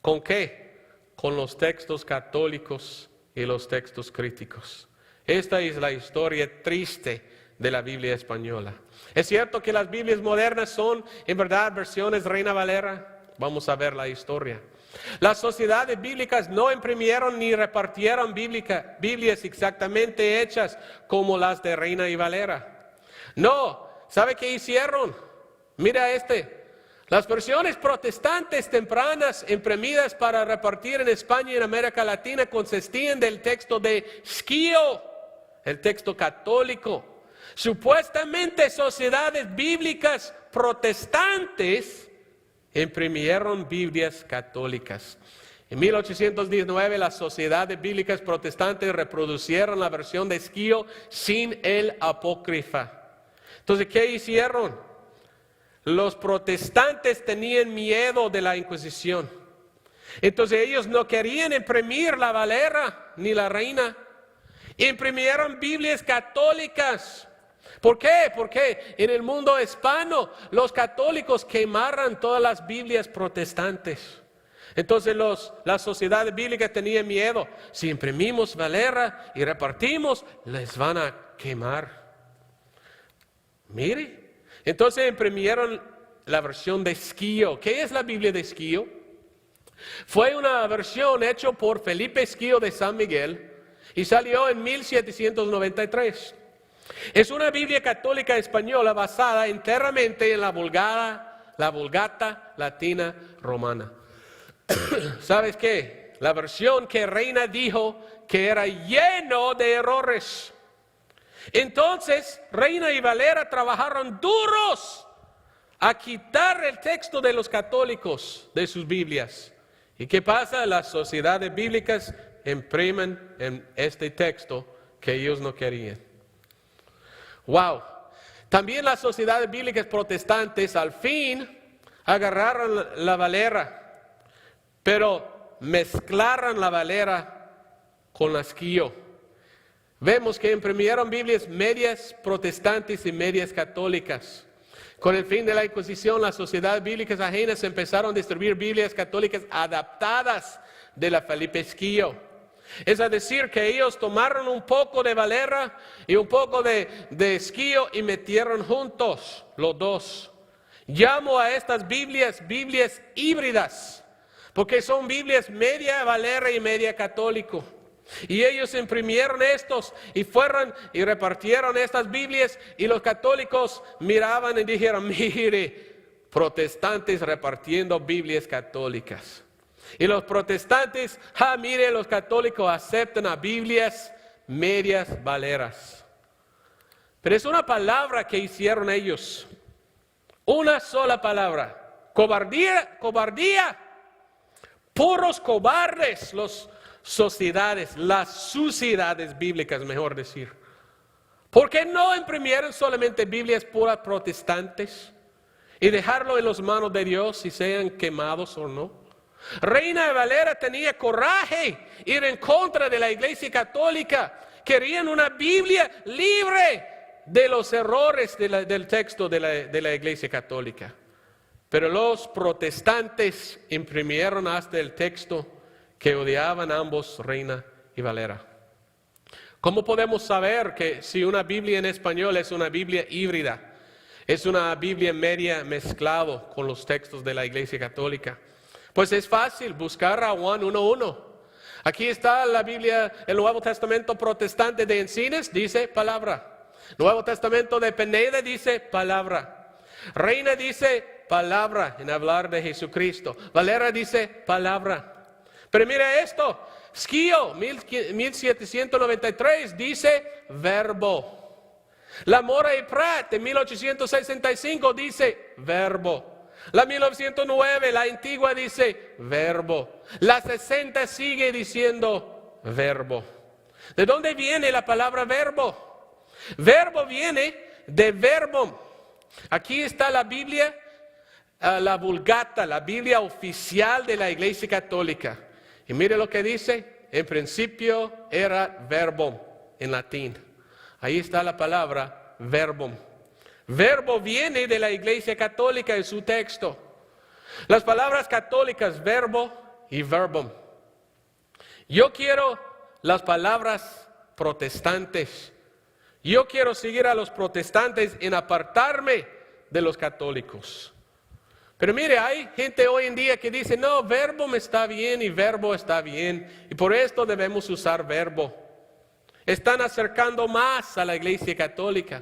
Speaker 2: ¿Con qué? Con los textos católicos y los textos críticos. Esta es la historia triste de la Biblia española. ¿Es cierto que las Biblias modernas son en verdad versiones Reina Valera? Vamos a ver la historia. Las sociedades bíblicas no imprimieron ni repartieron Biblias exactamente hechas como las de Reina y Valera. No, ¿sabe qué hicieron? Mira las versiones protestantes tempranas imprimidas para repartir en España y en América Latina consistían del texto de Schio, el texto católico. Supuestamente sociedades bíblicas protestantes imprimieron Biblias católicas. En 1819 las sociedades bíblicas protestantes reproducieron la versión de Schio sin el apócrifa. Entonces, ¿qué hicieron? Los protestantes tenían miedo de la Inquisición. Entonces ellos no querían imprimir la Valera ni la Reina. Imprimieron Biblias católicas. ¿Por qué? Porque en el mundo hispano los católicos quemaron todas las Biblias protestantes. Entonces las sociedades bíblicas tenían miedo. Si imprimimos Valera y repartimos, les van a quemar. Mire. Entonces imprimieron la versión de Schio. ¿Qué es la Biblia de Schio? Fue una versión hecha por Felipe Schio de San Miguel y salió en 1793. Es una Biblia católica española basada enteramente en la Vulgata latina romana. ¿Sabes qué? La versión que Reina dijo que era lleno de errores. Entonces, Reina y Valera trabajaron duros a quitar el texto de los católicos de sus Biblias. ¿Y qué pasa? Las sociedades bíblicas imprimen en este texto que ellos no querían. Wow. También las sociedades bíblicas protestantes al fin agarraron la Valera, pero mezclaron la Valera con la Schio. Vemos que imprimieron Biblias medias protestantes y medias católicas. Con el fin de la Inquisición, las sociedades bíblicas ajenas empezaron a distribuir Biblias católicas adaptadas de la Felipe Esquillo. Es decir, que ellos tomaron un poco de Valera y un poco de Esquillo y metieron juntos los dos. Llamo a estas Biblias híbridas, porque son Biblias media Valera y media católico. Y ellos imprimieron estos y fueron y repartieron estas Biblias, y los católicos miraban y dijeron: mire, protestantes repartiendo Biblias católicas. Y los protestantes, mire, los católicos aceptan a Biblias medias valeras. Pero es una palabra que hicieron ellos. Una sola palabra: cobardía, cobardía. Puros cobardes las sociedades bíblicas, mejor decir. ¿Por qué no imprimieron solamente Biblias puras protestantes y dejarlo en las manos de Dios si sean quemados o no? Reina Valera tenía coraje ir en contra de la Iglesia Católica. Querían una Biblia libre de los errores del texto de la Iglesia Católica. Pero los protestantes imprimieron hasta el texto que odiaban ambos, Reina y Valera. ¿Cómo podemos saber que si una Biblia en español es una Biblia híbrida? Es una Biblia media mezclado con los textos de la Iglesia Católica. Pues es fácil buscar a Juan 1:1. Aquí está la Biblia, el Nuevo Testamento protestante de Encinas, dice palabra. Nuevo Testamento de Pineda dice palabra. Reina dice palabra en hablar de Jesucristo. Valera dice palabra. Pero mira esto, Esquillo 1793 dice verbo. La Mora y Prat de 1865 dice verbo. La 1909, la antigua, dice verbo. La 60 sigue diciendo verbo. ¿De dónde viene la palabra verbo? Verbo viene de verbum. Aquí está la Biblia, la Vulgata, la Biblia oficial de la Iglesia Católica. Y mire lo que dice: en principio era verbum, en latín. Ahí está la palabra verbum. Verbo viene de la Iglesia Católica en su texto. Las palabras católicas, verbo y verbum. Yo quiero las palabras protestantes. Yo quiero seguir a los protestantes en apartarme de los católicos. Pero mire, hay gente hoy en día que dice: no, verbum está bien y verbo está bien, y por esto debemos usar verbo. Están acercando más a la Iglesia Católica.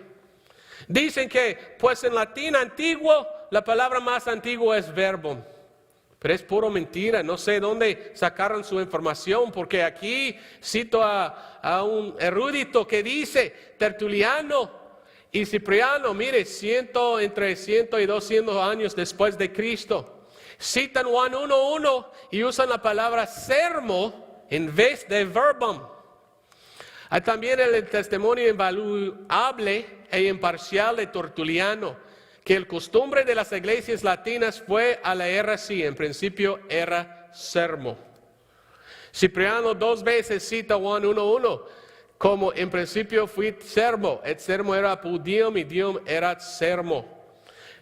Speaker 2: Dicen que, pues en latín antiguo, la palabra más antigua es verbum. Pero es puro mentira, no sé dónde sacaron su información, porque aquí cito a un erudito que dice: Tertuliano y Cipriano, mire, entre 100 y 200 años después de Cristo, citan Juan 1:1 y usan la palabra sermo en vez de verbum. Hay también el testimonio invaluable e imparcial de Tertuliano, que el costumbre de las iglesias latinas fue a la era así: en principio era sermo. Cipriano 2 veces cita Juan 1:1 como: en principio fui sermo. El sermo era pudium y dium era sermo.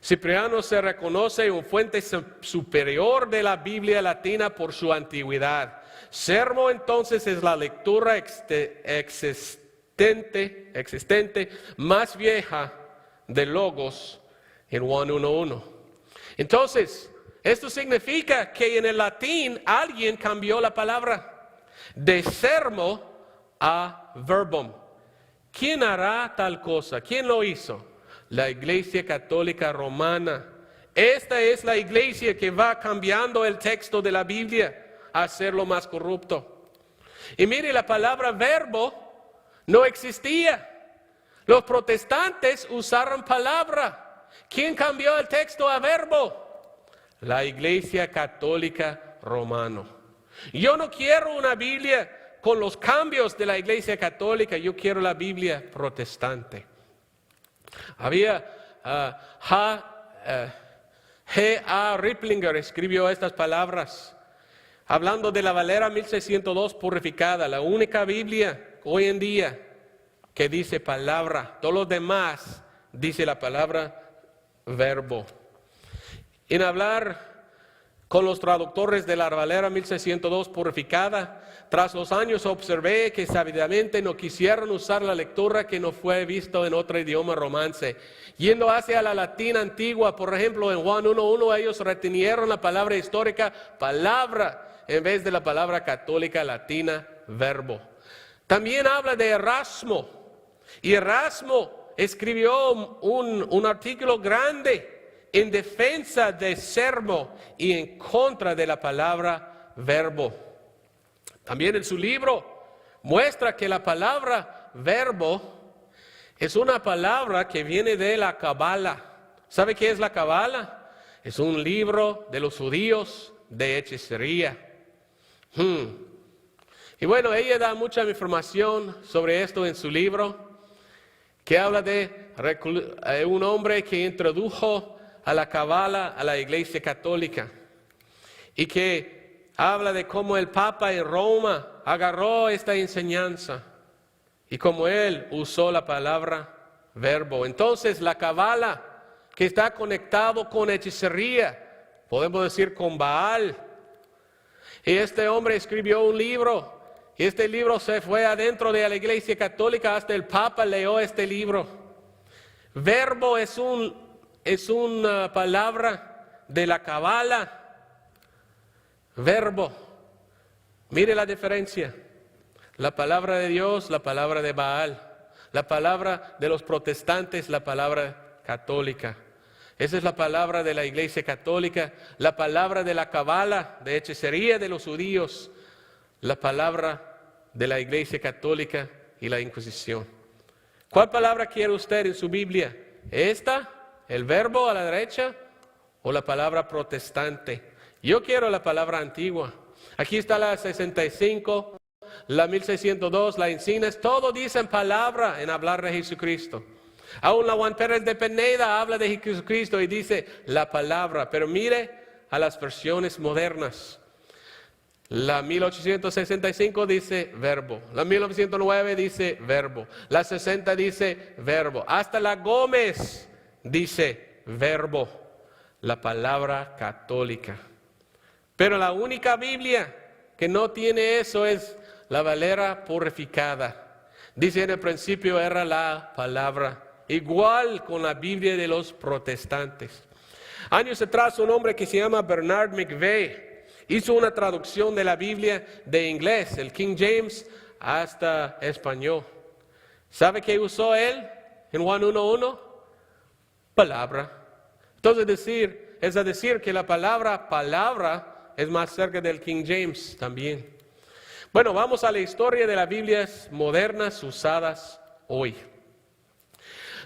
Speaker 2: Cipriano se reconoce una fuente superior de la Biblia latina por su antigüedad. Sermo entonces es la lectura existente más vieja de Logos en Juan 1:1. Entonces, esto significa que en el latín alguien cambió la palabra de sermo a verbum. ¿Quién hará tal cosa? ¿Quién lo hizo? La Iglesia Católica Romana. Esta es la iglesia que va cambiando el texto de la Biblia a hacerlo más corrupto. Y mire, la palabra verbo no existía. Los protestantes usaron palabra. ¿Quién cambió el texto a verbo? La Iglesia Católica Romana. Yo no quiero una Biblia con los cambios de la Iglesia Católica, yo quiero la Biblia protestante. Había G.A. Riplinger escribió estas palabras hablando de la Valera 1602 purificada, la única Biblia hoy en día que dice palabra. Todos los demás dice la palabra verbo. En hablar con los traductores de la Valera 1602 purificada, tras los años observé que sabiamente no quisieron usar la lectura que no fue visto en otro idioma romance. Yendo hacia la latina antigua, por ejemplo, en Juan 1:1, ellos retenieron la palabra histórica, palabra, en vez de la palabra católica latina, verbo. También habla de Erasmo. Y Erasmo escribió un artículo grande en defensa de sermo y en contra de la palabra verbo. También en su libro muestra que la palabra verbo es una palabra que viene de la Cabala. ¿Sabe qué es la Cabala? Es un libro de los judíos de hechicería. Y bueno, ella da mucha información sobre esto en su libro, que habla de un hombre que introdujo a la Cabala a la Iglesia Católica, y que habla de cómo el Papa en Roma agarró esta enseñanza y cómo él usó la palabra verbo. Entonces la Cabala, que está conectado con hechicería, podemos decir con Baal, y este hombre escribió un libro, y este libro se fue adentro de la Iglesia Católica, hasta el Papa leyó este libro. Verbo es una palabra de la Cabala. Verbo. Mire la diferencia. La palabra de Dios, la palabra de Baal. La palabra de los protestantes, la palabra católica. Esa es la palabra de la Iglesia Católica. La palabra de la Cabala, de hechicería de los judíos. La palabra de la Iglesia Católica y la Inquisición. ¿Cuál palabra quiere usted en su Biblia? ¿Esta? ¿El verbo a la derecha? ¿O la palabra protestante? Yo quiero la palabra antigua. Aquí está la 65, la 1602, la Encinas. Todos dicen palabra en hablar de Jesucristo. Aún la Juan Pérez de Peneda habla de Jesucristo y dice la palabra. Pero mire a las versiones modernas. La 1865 dice verbo. La 1909 dice verbo. La 60 dice verbo. Hasta la Gómez dice verbo. La palabra católica. Pero la única Biblia que no tiene eso es la Valera purificada. Dice en el principio era la palabra. Igual con la Biblia de los protestantes. Años atrás un hombre que se llama Bernard McVeigh hizo una traducción de la Biblia de inglés, el King James, hasta español. ¿Sabe qué usó él en Juan 1:1? Palabra. Entonces es decir que la palabra es más cerca del King James también. Bueno, vamos a la historia de las Biblias modernas usadas hoy.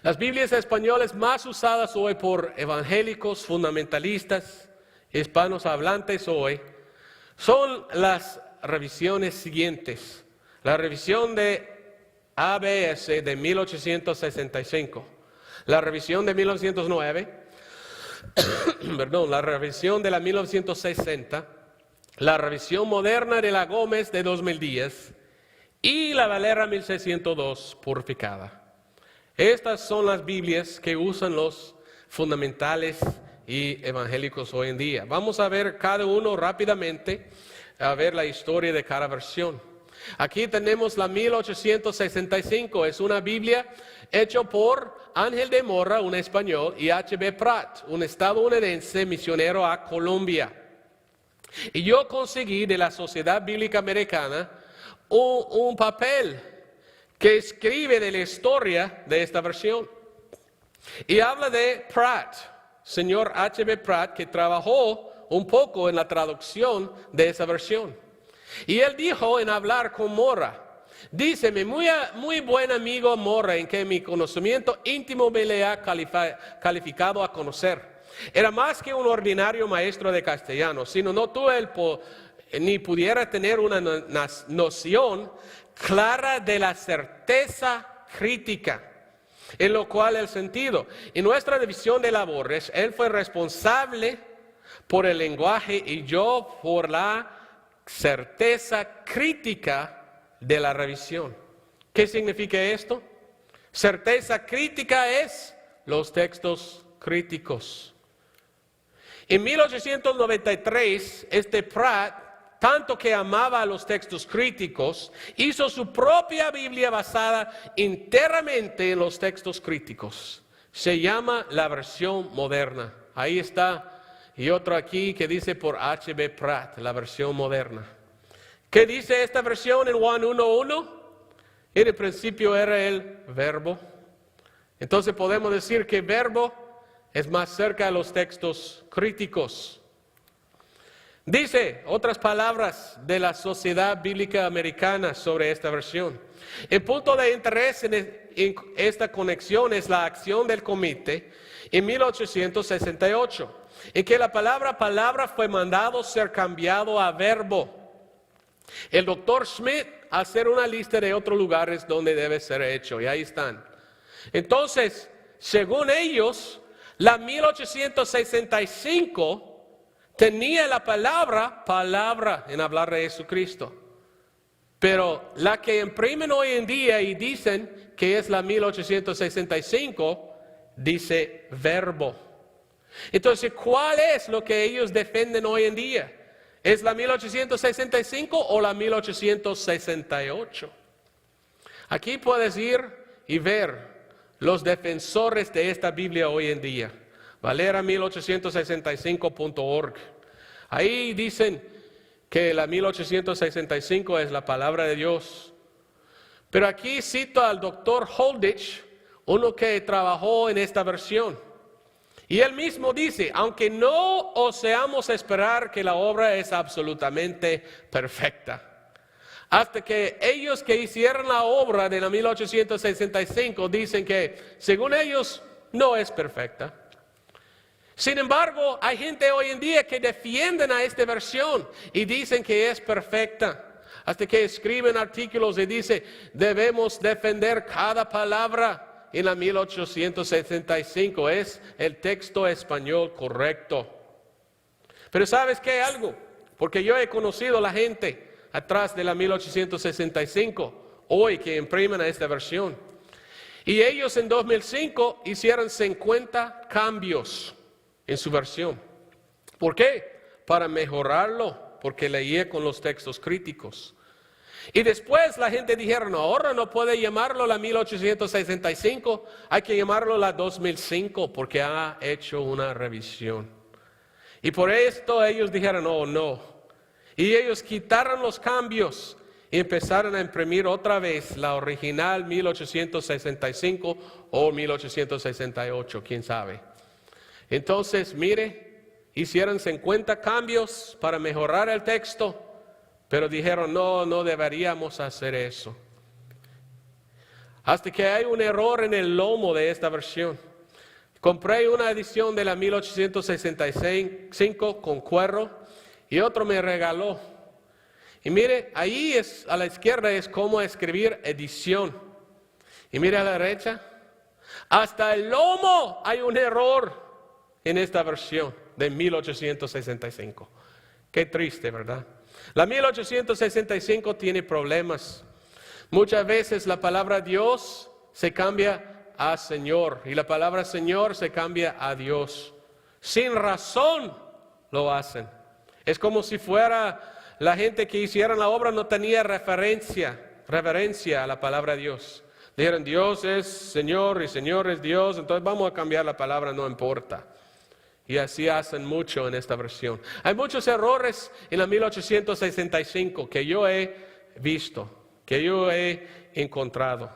Speaker 2: Las Biblias españolas más usadas hoy por evangélicos, fundamentalistas, hispanos hablantes hoy, son las revisiones siguientes. La revisión de ABS de 1865, la revisión de 1909, la revisión de la 1960, la revisión moderna de la Gómez de 2010 y la Valera 1602 purificada. Estas son las Biblias que usan los fundamentales y evangélicos hoy en día. Vamos a ver cada uno rápidamente, a ver la historia de cada versión. Aquí tenemos la 1865, es una Biblia hecha por Ángel de Mora, un español, y H.B. Pratt, un estadounidense misionero a Colombia. Y yo conseguí de la Sociedad Bíblica Americana un papel que escribe de la historia de esta versión. Y habla de Pratt, señor H.B. Pratt, que trabajó un poco en la traducción de esa versión. Y él dijo en hablar con Mora, dice, mi muy buen amigo Mora, en que mi conocimiento íntimo me le ha calificado a conocer. Era más que un ordinario maestro de castellano, sino no tuve ni pudiera tener una noción clara de la certeza crítica, en lo cual el sentido. En nuestra división de labores, él fue responsable por el lenguaje y yo por la certeza crítica de la revisión. ¿Qué significa esto? Certeza crítica es los textos críticos. En 1893, Pratt, tanto que amaba los textos críticos, hizo su propia Biblia basada enteramente en los textos críticos. Se llama la versión moderna. Ahí está. Y otro aquí que dice por H.B. Pratt, la versión moderna. ¿Qué dice esta versión en Juan 1:1? En el principio era el verbo. Entonces podemos decir que verbo es más cerca de los textos críticos. Dice otras palabras de la Sociedad Bíblica Americana sobre esta versión. El punto de interés en esta conexión es la acción del comité en 1868, en que la palabra fue mandado ser cambiado a verbo. El doctor Schmidt hace una lista de otros lugares donde debe ser hecho, y ahí están. Entonces, según ellos, la 1865 tenía la palabra en hablar de Jesucristo. Pero la que imprimen hoy en día y dicen que es la 1865, dice verbo. Entonces, ¿cuál es lo que ellos defienden hoy en día? ¿Es la 1865 o la 1868? Aquí puedes ir y ver los defensores de esta Biblia hoy en día. Valera1865.org. Ahí dicen que la 1865 es la palabra de Dios. Pero aquí cito al doctor Holditch, uno que trabajó en esta versión. Y él mismo dice, aunque no oseamos esperar que la obra es absolutamente perfecta, hasta que ellos que hicieron la obra de la 1865 dicen que, según ellos, no es perfecta. Sin embargo, hay gente hoy en día que defienden a esta versión y dicen que es perfecta. Hasta que escriben artículos y dicen, debemos defender cada palabra. En la 1865 es el texto español correcto. Pero ¿sabes qué? Algo, porque yo he conocido a la gente atrás de la 1865, hoy que imprimen a esta versión. Y ellos en 2005 hicieron 50 cambios en su versión. ¿Por qué? Para mejorarlo, porque leía con los textos críticos. Y después la gente dijeron, ahora no puede llamarlo la 1865, hay que llamarlo la 2005 porque ha hecho una revisión. Y por esto ellos dijeron, oh no. Y ellos quitaron los cambios y empezaron a imprimir otra vez la original 1865 o 1868, quién sabe. Entonces, mire, hicieron 50 cambios para mejorar el texto. Pero dijeron, no deberíamos hacer eso. Hasta que hay un error en el lomo de esta versión. Compré una edición de la 1865 con cuero y otro me regaló. Y mire, ahí a la izquierda es cómo escribir edición. Y mire a la derecha, hasta el lomo hay un error en esta versión de 1865. Qué triste, ¿verdad? La 1865 tiene problemas. Muchas veces la palabra Dios se cambia a Señor y la palabra Señor se cambia a Dios. Sin razón lo hacen. Es como si fuera la gente que hicieron la obra no tenía reverencia a la palabra Dios. Dijeron Dios es Señor y Señor es Dios, entonces vamos a cambiar la palabra, no importa. Y así hacen mucho en esta versión. Hay muchos errores en la 1865 que yo he visto, que yo he encontrado.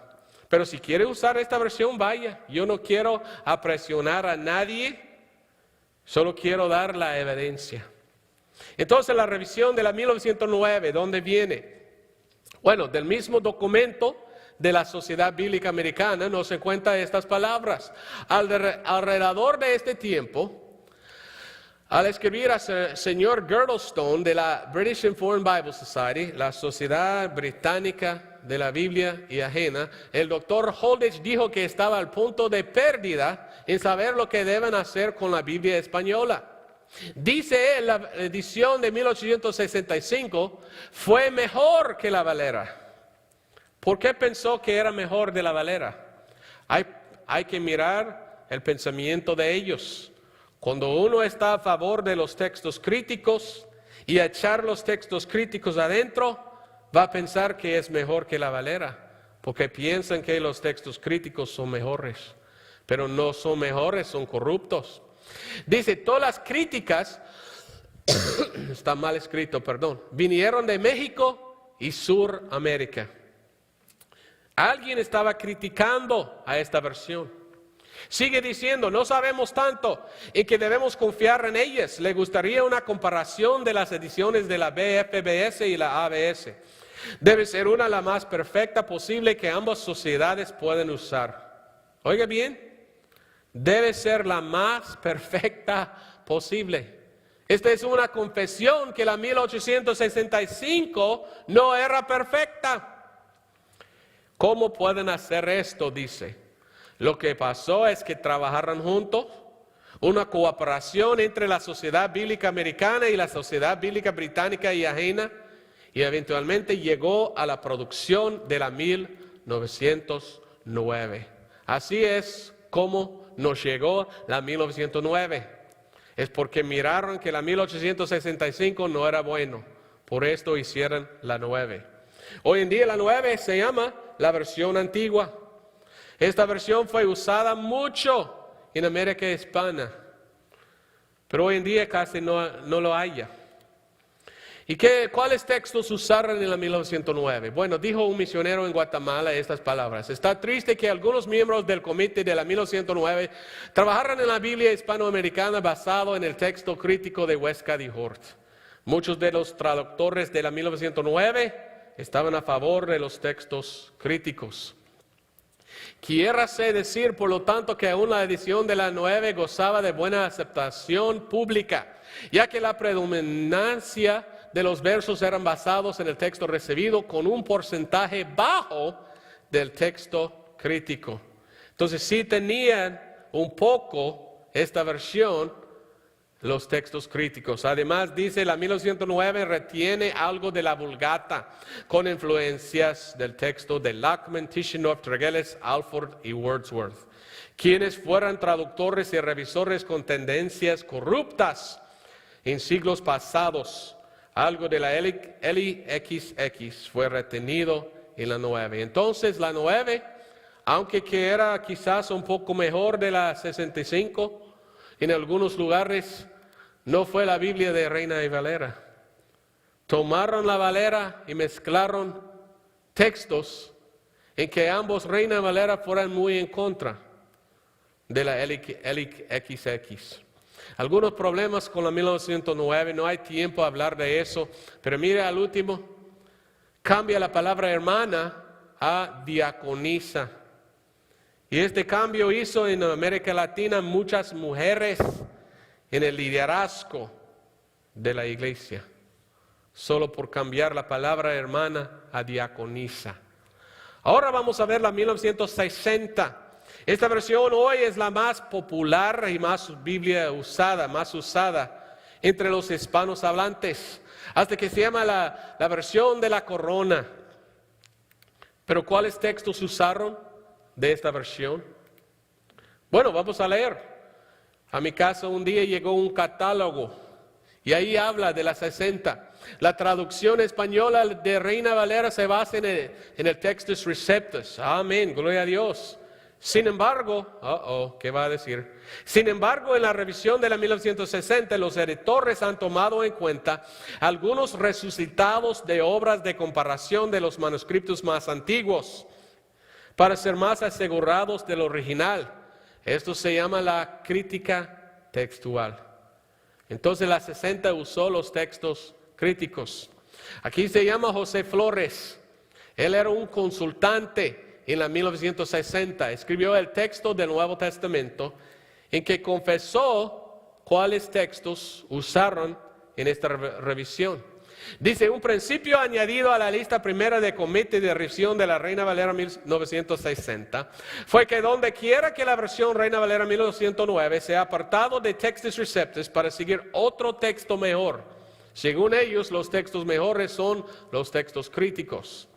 Speaker 2: Pero si quiere usar esta versión, vaya. Yo no quiero presionar a nadie, solo quiero dar la evidencia. Entonces la revisión de la 1909, ¿dónde viene? Bueno, del mismo documento de la Sociedad Bíblica Americana nos encuentra estas palabras. Alrededor de este tiempo, al escribir al señor Girdlestone de la British and Foreign Bible Society, la Sociedad Británica de la Biblia y Ajena, el doctor Holditch dijo que estaba al punto de pérdida en saber lo que deben hacer con la Biblia española. Dice él, la edición de 1865 fue mejor que la Valera. ¿Por qué pensó que era mejor de la Valera? Hay que mirar el pensamiento de ellos. Cuando uno está a favor de los textos críticos y echar los textos críticos adentro, va a pensar que es mejor que la Valera, porque piensan que los textos críticos son mejores, pero no son mejores, son corruptos. Dice, todas las críticas, está mal escrito, perdón, vinieron de México y Suramérica. Alguien estaba criticando a esta versión. Sigue diciendo, no sabemos tanto y que debemos confiar en ellas. Le gustaría una comparación de las ediciones de la BFBS y la ABS. Debe ser una la más perfecta posible que ambas sociedades pueden usar. Oiga bien, debe ser la más perfecta posible. Esta es una confesión que la 1865 no era perfecta. ¿Cómo pueden hacer esto? Dice. Lo que pasó es que trabajaron juntos, una cooperación entre la sociedad bíblica americana y la sociedad bíblica británica y ajena, y eventualmente llegó a la producción de la 1909. Así es como nos llegó la 1909. Es porque miraron que la 1865 no era bueno, por esto hicieron la 9. Hoy en día la 9 se llama la versión antigua. Esta versión fue usada mucho en América Hispana, pero hoy en día casi no lo haya. ¿Y cuáles textos usaron en la 1909? Bueno, dijo un misionero en Guatemala estas palabras. Está triste que algunos miembros del comité de la 1909 trabajaran en la Biblia hispanoamericana basado en el texto crítico de Westcott y Hort. Muchos de los traductores de la 1909 estaban a favor de los textos críticos. Quiérase decir, por lo tanto, que aún la edición de la 9 gozaba de buena aceptación pública, ya que la predominancia de los versos eran basados en el texto recibido con un porcentaje bajo del texto crítico. Entonces, sí tenían un poco esta versión los textos críticos. Además, dice, la 1909 retiene algo de la Vulgata, con influencias del texto de Lachman, Tischendorf, Tregelles, Alford y Wordsworth, quienes fueran traductores y revisores con tendencias corruptas en siglos pasados. Algo de la LXX fue retenido en la 9. Entonces, la 9, aunque que era quizás un poco mejor de la 65, en algunos lugares no fue la Biblia de Reina y Valera. Tomaron la Valera y mezclaron textos en que ambos Reina y Valera fueran muy en contra de la LXX. Algunos problemas con la 1909, no hay tiempo a hablar de eso, pero mire al último, cambia la palabra hermana a diaconisa. Y este cambio hizo en América Latina muchas mujeres en el liderazgo de la iglesia, solo por cambiar la palabra hermana a diaconisa. Ahora vamos a ver la 1960. Esta versión hoy es la más popular y más usada entre los hispanos hablantes, hasta que se llama la versión de la corona. Pero ¿cuáles textos usaron de esta versión? Bueno, vamos a leer. A mi casa un día llegó un catálogo y ahí habla de las 60. La traducción española de Reina Valera se basa en el Textus Receptus. Amén, gloria a Dios. Sin embargo, ¿qué va a decir? Sin embargo, en la revisión de la 1960, los editores han tomado en cuenta algunos resucitados de obras de comparación de los manuscritos más antiguos, para ser más asegurados del original. Esto se llama la crítica textual. Entonces la 60 usó los textos críticos. Aquí se llama José Flores. Él era un consultante en la 1960. Escribió el texto del Nuevo Testamento en que confesó cuáles textos usaron en esta revisión. Dice, un principio añadido a la lista primera de comité de revisión de la Reina Valera 1960 fue que donde quiera que la versión Reina Valera 1909 sea apartado de Textus Receptus para seguir otro texto mejor. Según ellos, los textos mejores son los textos críticos.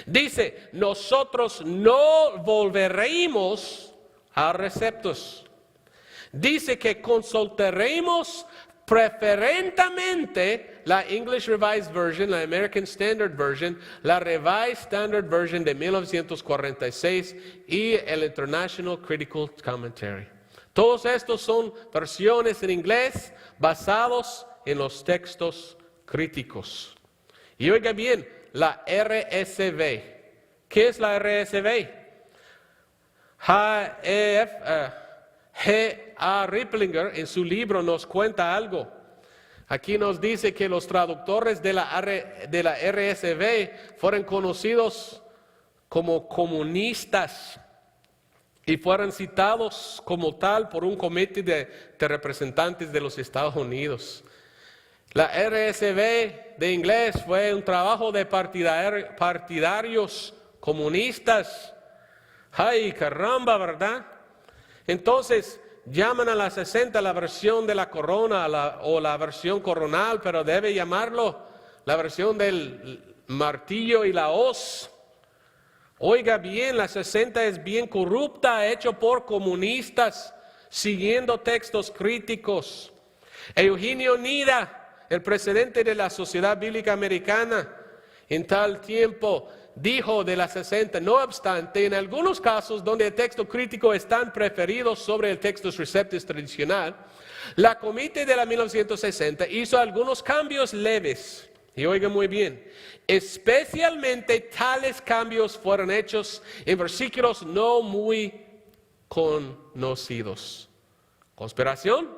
Speaker 2: Dice, nosotros no volveremos a Receptus. dice que consultaremos preferentemente la English Revised Version, la American Standard Version, la Revised Standard Version de 1946 y el International Critical Commentary. Todos estos son versiones en inglés basados en los textos críticos. Y oiga bien, la RSV. ¿Qué es la RSV? G.A. Riplinger en su libro nos cuenta algo. Aquí nos dice que los traductores de la RSV fueron conocidos como comunistas y fueron citados como tal por un comité de representantes de los Estados Unidos. La RSV de inglés fue un trabajo de partidarios comunistas. ¡Ay, caramba!, ¿verdad? Entonces, llaman a la 60 la versión de la corona o la versión coronal, pero debe llamarlo la versión del martillo y la hoz. Oiga bien, la 60 es bien corrupta, hecho por comunistas, siguiendo textos críticos. Eugenio Nida, el presidente de la Sociedad Bíblica Americana, en tal tiempo dijo de la 60, no obstante, en algunos casos donde el texto crítico es tan preferido sobre el texto Receptus tradicional, la comité de la 1960 hizo algunos cambios leves. Y oiga muy bien, especialmente tales cambios fueron hechos en versículos no muy conocidos. ¿Conspiración?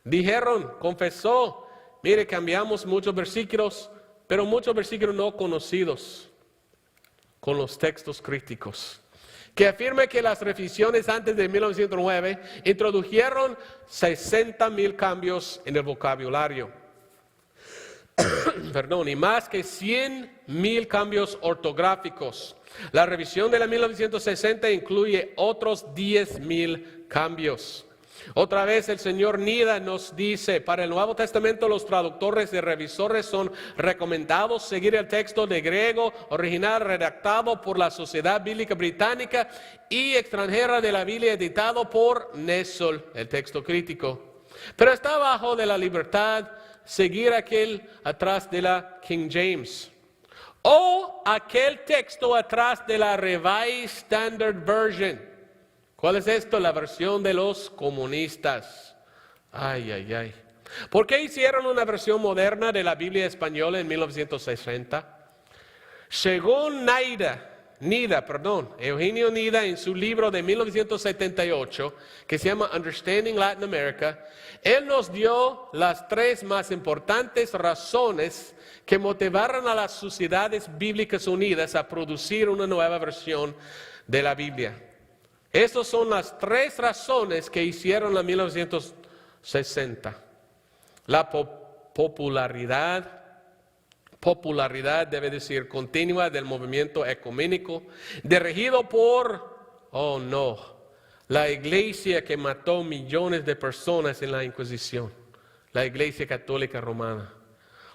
Speaker 2: Dijeron, confesó, mire, cambiamos muchos versículos, pero muchos versículos no conocidos con los textos críticos, que afirma que las revisiones antes de 1909 introdujeron 60,000 cambios en el vocabulario. Y más que 100,000 cambios ortográficos. La revisión de la 1960 incluye otros 10,000 cambios. Otra vez el señor Nida nos dice, para el Nuevo Testamento los traductores y revisores son recomendados seguir el texto de griego original redactado por la Sociedad Bíblica Británica y extranjera de la Biblia editado por Nesol, el texto crítico. Pero está bajo de la libertad seguir aquel atrás de la King James o aquel texto atrás de la Revised Standard Version. ¿Cuál es esto? La versión de los comunistas. Ay, ay, ay. ¿Por qué hicieron una versión moderna de la Biblia española en 1960? Según Eugenio Nida, en su libro de 1978, que se llama Understanding Latin America, él nos dio las 3 más importantes razones que motivaron a las sociedades bíblicas unidas a producir una nueva versión de la Biblia. Estas son las 3 razones que hicieron la 1960. La popularidad debe decir continua del movimiento ecuménico, dirigido por, la iglesia que mató millones de personas en la Inquisición, la Iglesia Católica Romana.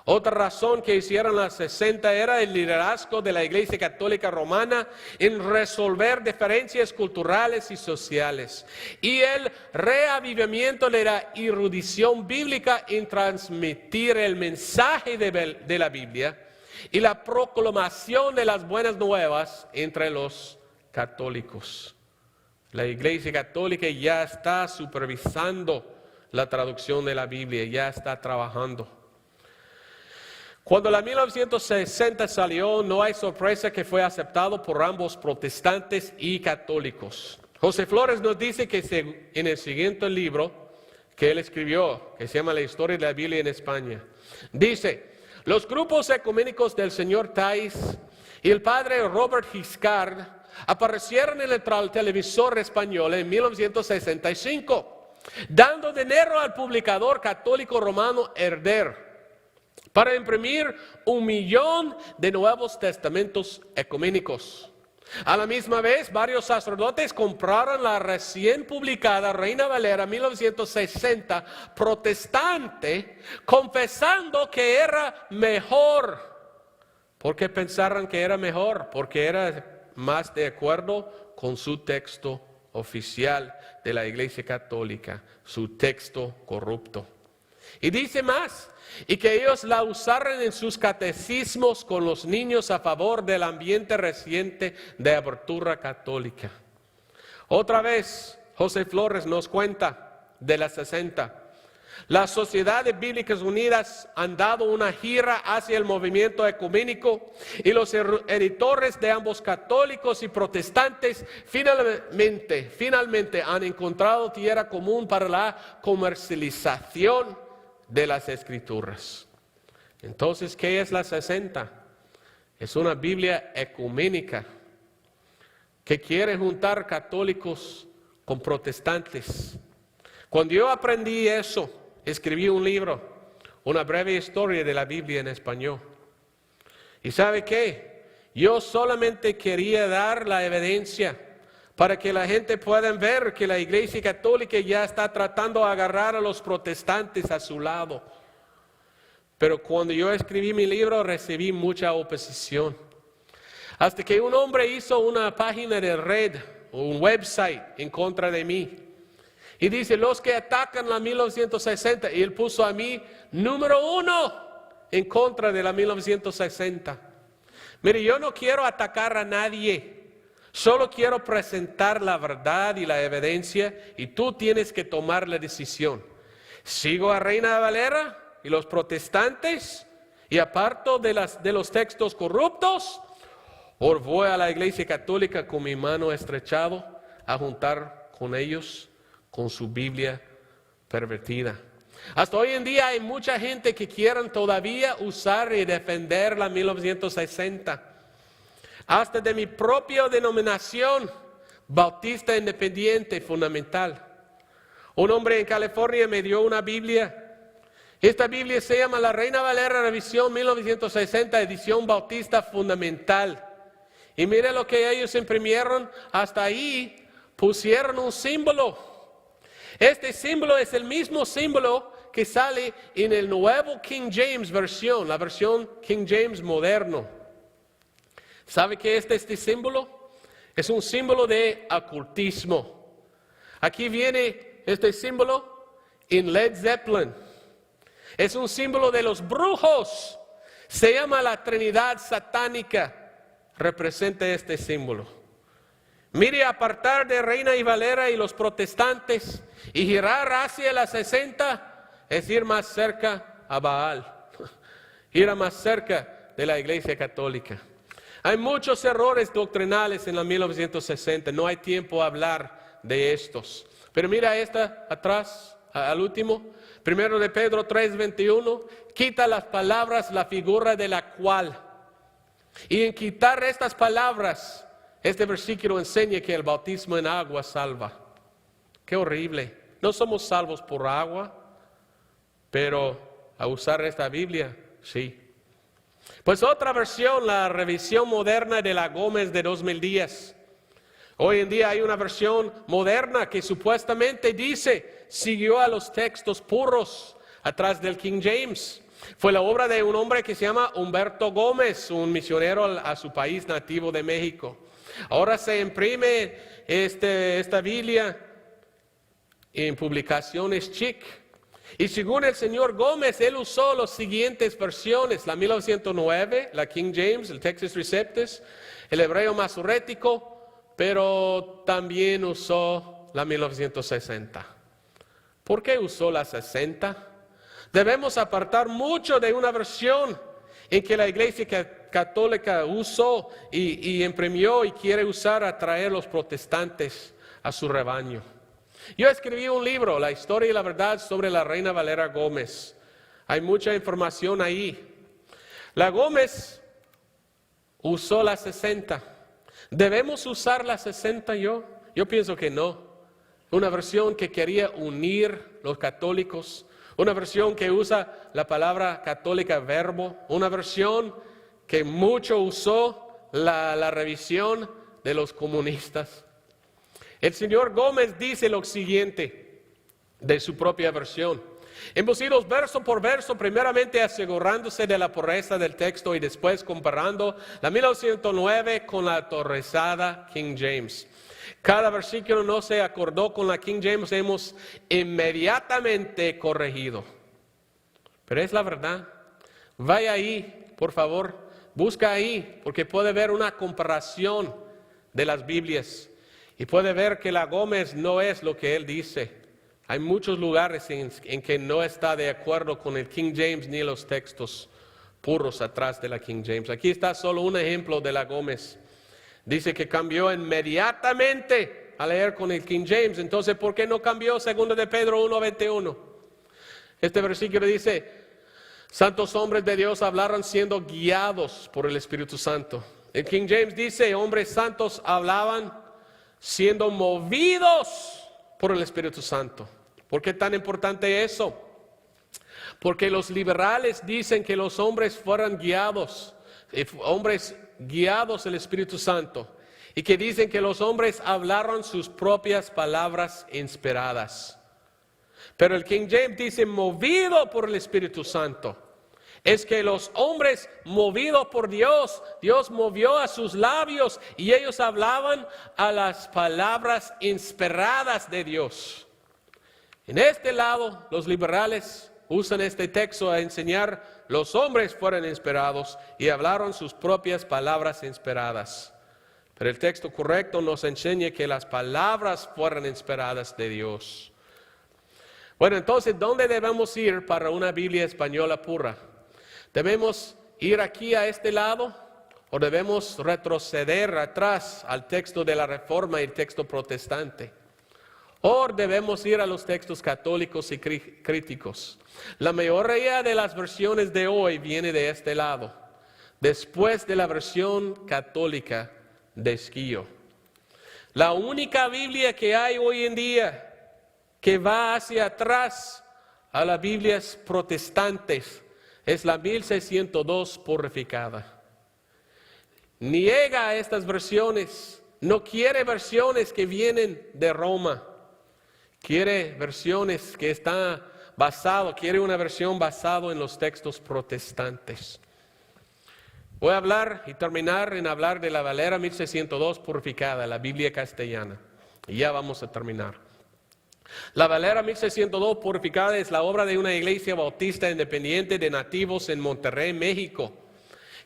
Speaker 2: Otra razón que hicieron las 60 era el liderazgo de la Iglesia Católica Romana en resolver diferencias culturales y sociales, y el reavivamiento de la erudición bíblica en transmitir el mensaje de la Biblia y la proclamación de las buenas nuevas entre los católicos. La Iglesia Católica ya está supervisando la traducción de la Biblia, ya está trabajando. Cuando la 1960 salió, no hay sorpresa que fue aceptado por ambos protestantes y católicos. José Flores nos dice que en el siguiente libro que él escribió, que se llama La Historia de la Biblia en España, dice, los grupos ecuménicos del señor Thais y el padre Robert Giscard aparecieron en el televisor español en 1965, dando dinero al publicador católico romano Herder para imprimir 1,000,000 de Nuevos Testamentos ecuménicos. A la misma vez, varios sacerdotes compraron la recién publicada Reina Valera 1960 protestante, confesando que era mejor. ¿Por qué pensaron que era mejor? Porque era más de acuerdo con su texto oficial de la Iglesia Católica, su texto corrupto. Y dice más, y que ellos la usaran en sus catecismos con los niños a favor del ambiente reciente de apertura católica. Otra vez, José Flores nos cuenta de las 60. Las Sociedades Bíblicas Unidas han dado una gira hacia el movimiento ecuménico y los editores de ambos católicos y protestantes finalmente han encontrado tierra común para la comercialización de las Escrituras. Entonces, ¿qué es la 60? Es una Biblia ecuménica que quiere juntar católicos con protestantes. Cuando yo aprendí eso, escribí un libro, una breve historia de la Biblia en español. ¿Y sabe qué? Yo solamente quería dar la evidencia para que la gente pueda ver que la Iglesia Católica ya está tratando de agarrar a los protestantes a su lado. Pero cuando yo escribí mi libro recibí mucha oposición. Hasta que un hombre hizo una página de red, un website en contra de mí. Y dice, los que atacan la 1960, y él puso a mí número 1 en contra de la 1960. Mire, yo no quiero atacar a nadie, solo quiero presentar la verdad y la evidencia, y tú tienes que tomar la decisión. ¿Sigo a Reina Valera y los protestantes y aparto de los textos corruptos? ¿O voy a la Iglesia Católica con mi mano estrechado a juntar con ellos, con su Biblia pervertida? Hasta hoy en día hay mucha gente que quieren todavía usar y defender la 1960. Hasta de mi propia denominación, Bautista Independiente Fundamental. Un hombre en California me dio una Biblia. Esta Biblia se llama La Reina Valera Revisión 1960, edición Bautista Fundamental. Y mire lo que ellos imprimieron, hasta ahí pusieron un símbolo. Este símbolo es el mismo símbolo que sale en el nuevo King James versión, la versión King James moderno. ¿Sabe qué es este símbolo? Es un símbolo de ocultismo. Aquí viene este símbolo en Led Zeppelin. Es un símbolo de los brujos. Se llama la Trinidad Satánica. Representa este símbolo. Mire, apartar de Reina y Valera y los protestantes y girar hacia la 60 es ir más cerca a Baal, ir más cerca de la Iglesia Católica. Hay muchos errores doctrinales en la 1960, no hay tiempo a hablar de estos. Pero mira esta atrás, al último, 1 de Pedro 3:21, quita las palabras, la figura de la cual. Y en quitar estas palabras, este versículo enseña que el bautismo en agua salva. Qué horrible. No somos salvos por agua, pero a usar esta Biblia, sí. Pues otra versión, la revisión moderna de la Gómez de 2010. Hoy en día hay una versión moderna que supuestamente dice, siguió a los textos puros atrás del King James. Fue la obra de un hombre que se llama Humberto Gómez, un misionero a su país nativo de México. Ahora se imprime esta Biblia en publicaciones Chic. Y según el señor Gómez, él usó las siguientes versiones: la 1909, la King James, el Textus Receptus, el hebreo masorético, pero también usó la 1960. ¿Por qué usó la 60? Debemos apartar mucho de una versión en que la Iglesia Católica usó y imprimió y quiere usar a traer los protestantes a su rebaño. Yo escribí un libro, La historia y la verdad sobre la Reina Valera Gómez. Hay mucha información ahí. La Gómez usó la 60. ¿Debemos usar la 60 yo? Yo pienso que no. Una versión que quería unir los católicos. Una versión que usa la palabra católica verbo. Una versión que mucho usó la revisión de los comunistas. El señor Gómez dice lo siguiente de su propia versión. Hemos ido verso por verso, primeramente asegurándose de la pureza del texto y después comparando la 1909 con la autorizada King James. Cada versículo no se acordó con la King James, hemos inmediatamente corregido. Pero es la verdad. Vaya ahí, por favor, busca ahí, porque puede ver una comparación de las Biblias y puede ver que la Gómez no es lo que él dice. Hay muchos lugares en que no está de acuerdo con el King James ni los textos puros atrás de la King James. Aquí está solo un ejemplo de la Gómez. Dice que cambió inmediatamente a leer con el King James. Entonces, ¿por qué no cambió? 2 de Pedro 1:21. Este versículo dice: santos hombres de Dios hablaron siendo guiados por el Espíritu Santo. El King James dice: hombres santos hablaban siendo movidos por el Espíritu Santo. ¿Por qué tan importante eso? Porque los liberales dicen que los hombres fueran guiados, hombres guiados del Espíritu Santo, y que dicen que los hombres hablaron sus propias palabras inspiradas. Pero el King James dice movido por el Espíritu Santo. Es que los hombres movidos por Dios, Dios movió a sus labios y ellos hablaban a las palabras inspiradas de Dios. En este lado, los liberales usan este texto a enseñar los hombres fueron inspirados y hablaron sus propias palabras inspiradas. Pero el texto correcto nos enseña que las palabras fueron inspiradas de Dios. Bueno, entonces, ¿dónde debemos ir para una Biblia española pura? ¿Debemos ir aquí a este lado o debemos retroceder atrás al texto de la Reforma y el texto protestante? ¿O debemos ir a los textos católicos y críticos? La mayoría de las versiones de hoy viene de este lado, después de la versión católica de Esquillo. La única Biblia que hay hoy en día que va hacia atrás a las Biblias protestantes es la 1602 purificada. Niega a estas versiones, no quiere versiones que vienen de Roma. Quiere versiones que están basadas, quiere una versión basada en los textos protestantes. Voy a hablar y terminar en hablar de la Valera 1602 purificada, la Biblia castellana. Y ya vamos a terminar. La Valera 1602 purificada es la obra de una iglesia bautista independiente de nativos en Monterrey, México,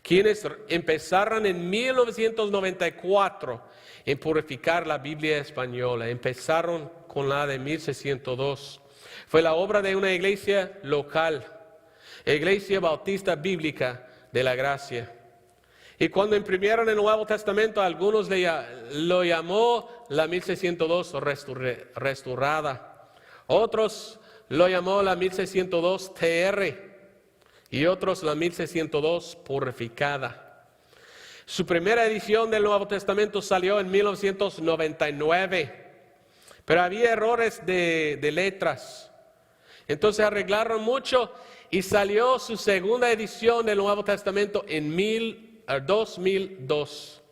Speaker 2: quienes empezaron en 1994 en purificar la Biblia española. Empezaron con la de 1602. Fue la obra de una iglesia local, Iglesia Bautista Bíblica de la Gracia. Y cuando imprimieron el Nuevo Testamento, algunos lo llamó la 1602 restaurada. Otros lo llamó la 1602 TR y otros la 1602 purificada. Su primera edición del Nuevo Testamento salió en 1999, pero había errores de letras. Entonces arreglaron mucho y salió su segunda edición del Nuevo Testamento en 2002.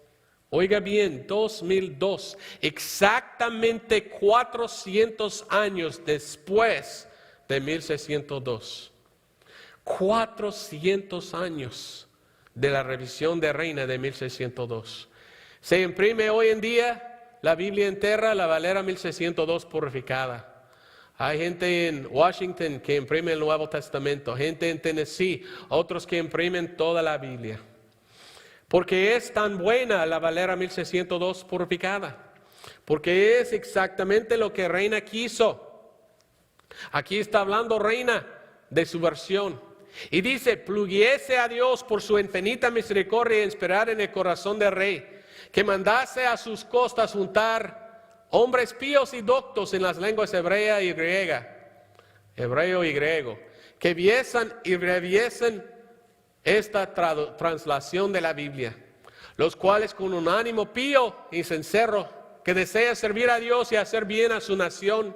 Speaker 2: Oiga bien, 2002, exactamente 400 años después de 1602. 400 años de la revisión de Reina de 1602. Se imprime hoy en día la Biblia entera, la Valera 1602 purificada. Hay gente en Washington que imprime el Nuevo Testamento, gente en Tennessee, otros que imprimen toda la Biblia. Porque es tan buena la Valera 1602 purificada. Porque es exactamente lo que Reina quiso. Aquí está hablando Reina de su versión. Y dice: pluguiese a Dios por su infinita misericordia y esperar en el corazón del rey, que mandase a sus costas juntar hombres píos y doctos en las lenguas hebrea y griega, hebreo y griego, que viesen y reviesen esta translación de la Biblia, los cuales con un ánimo pío y sincero, que desea servir a Dios y hacer bien a su nación,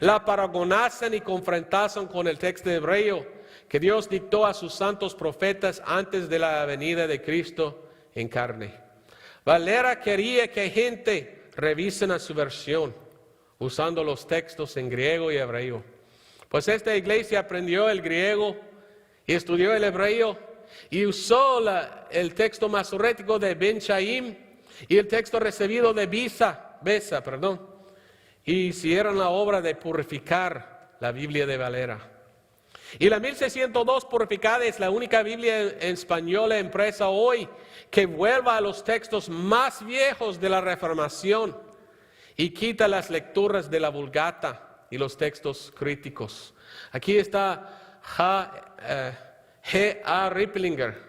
Speaker 2: la paragonasen y confrontasen con el texto hebreo que Dios dictó a sus santos profetas antes de la venida de Cristo en carne. Valera quería que gente revisen a su versión, usando los textos en griego y hebreo. Pues esta iglesia aprendió el griego y estudió el hebreo y usó el texto masorético de Ben Chaim y el texto recibido de Visa. Besa, y hicieron la obra de purificar la Biblia de Valera. Y la 1602 purificada es la única Biblia en española impresa hoy que vuelva a los textos más viejos de la Reformación y quita las lecturas de la Vulgata y los textos críticos. Aquí está G.A. Ripplinger,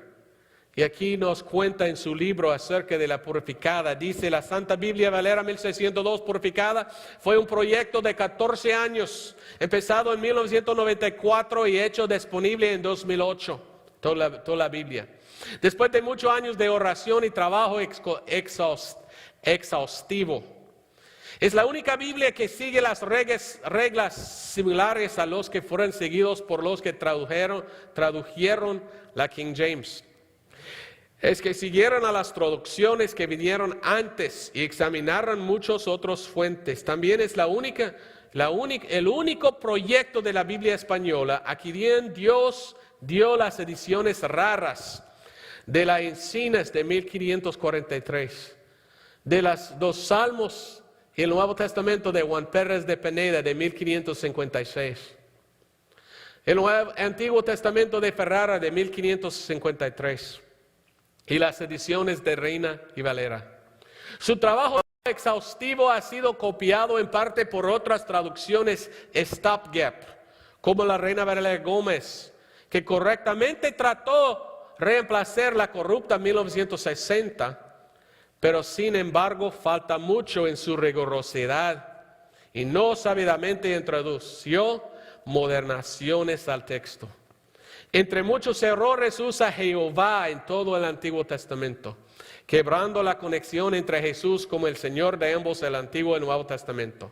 Speaker 2: y aquí nos cuenta en su libro acerca de la purificada. Dice: la Santa Biblia Valera 1602 purificada fue un proyecto de 14 años, empezado en 1994 y hecho disponible en 2008, toda la Biblia. Después de muchos años de oración y trabajo exhaustivo. Es la única Biblia que sigue las reglas similares a los que fueron seguidos por los que tradujeron la King James. Es que siguieron a las traducciones que vinieron antes y examinaron muchas otras fuentes. También es el único proyecto de la Biblia española a quien Dios dio las ediciones raras de las Encinas de 1543, de los 2 Salmos y el Nuevo Testamento de Juan Pérez de Peneda de 1556, el Antiguo Testamento de Ferrara de 1553 y las ediciones de Reina y Valera. Su trabajo exhaustivo ha sido copiado en parte por otras traducciones stopgap, como la Reina Valera Gómez, que correctamente trató de reemplazar la corrupta 1960, pero sin embargo falta mucho en su rigurosidad y no sabidamente introdució modernaciones al texto. Entre muchos errores usa Jehová en todo el Antiguo Testamento, quebrando la conexión entre Jesús como el Señor de ambos el Antiguo y el Nuevo Testamento.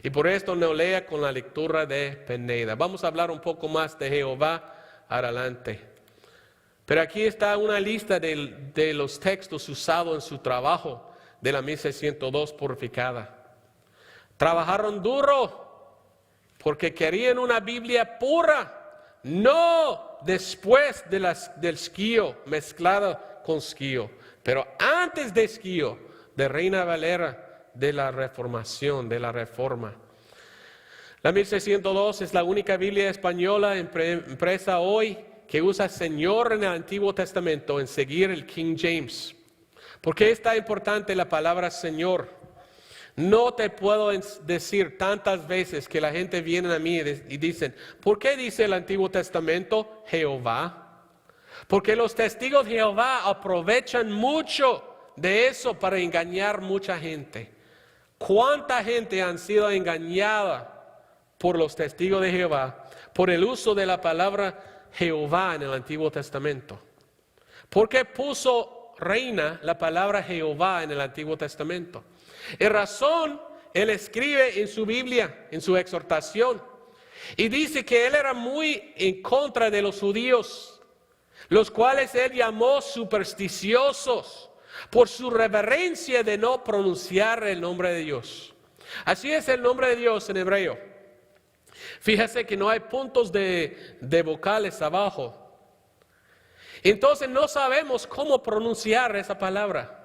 Speaker 2: Y por esto no lea con la lectura de Peneda. Vamos a hablar un poco más de Jehová adelante. Pero aquí está una lista de los textos usados en su trabajo de la 1602 purificada. Trabajaron duro porque querían una Biblia pura, no después del esquío mezclada con esquío, pero antes de esquío, de Reina Valera, de la Reformación, de la Reforma. La 1602 es la única Biblia española impresa hoy que usa Señor en el Antiguo Testamento en seguir el King James. ¿Por qué es tan importante la palabra Señor? No te puedo decir tantas veces que la gente viene a mí y dicen: ¿por qué dice el Antiguo Testamento Jehová? Porque los testigos de Jehová aprovechan mucho de eso para engañar mucha gente. ¿Cuánta gente han sido engañada por los testigos de Jehová por el uso de la palabra Jehová en el Antiguo Testamento? ¿Por qué puso Reina la palabra Jehová en el Antiguo Testamento? En razón, él escribe en su Biblia, en su exhortación, y dice que él era muy en contra de los judíos, los cuales él llamó supersticiosos por su reverencia de no pronunciar el nombre de Dios. Así es el nombre de Dios en hebreo. Fíjese que no hay puntos de vocales abajo. Entonces no sabemos cómo pronunciar esa palabra.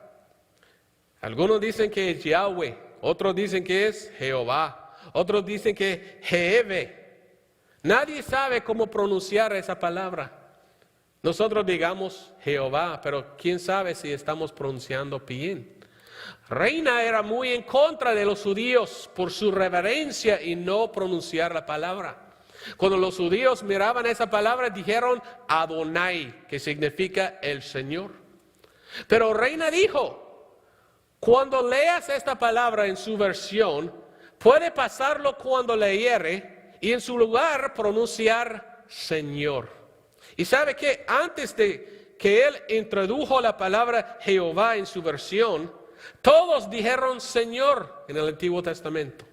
Speaker 2: Algunos dicen que es Yahweh, otros dicen que es Jehová, otros dicen que es Jeheve. Nadie sabe cómo pronunciar esa palabra. Nosotros digamos Jehová, pero quién sabe si estamos pronunciando bien. Reina era muy en contra de los judíos por su reverencia y no pronunciar la palabra. Cuando los judíos miraban esa palabra, dijeron Adonai, que significa el Señor. Pero Reina dijo: cuando leas esta palabra en su versión, puede pasarlo cuando leyere y en su lugar pronunciar Señor. Y sabe que antes de que él introdujo la palabra Jehová en su versión, todos dijeron Señor en el Antiguo Testamento.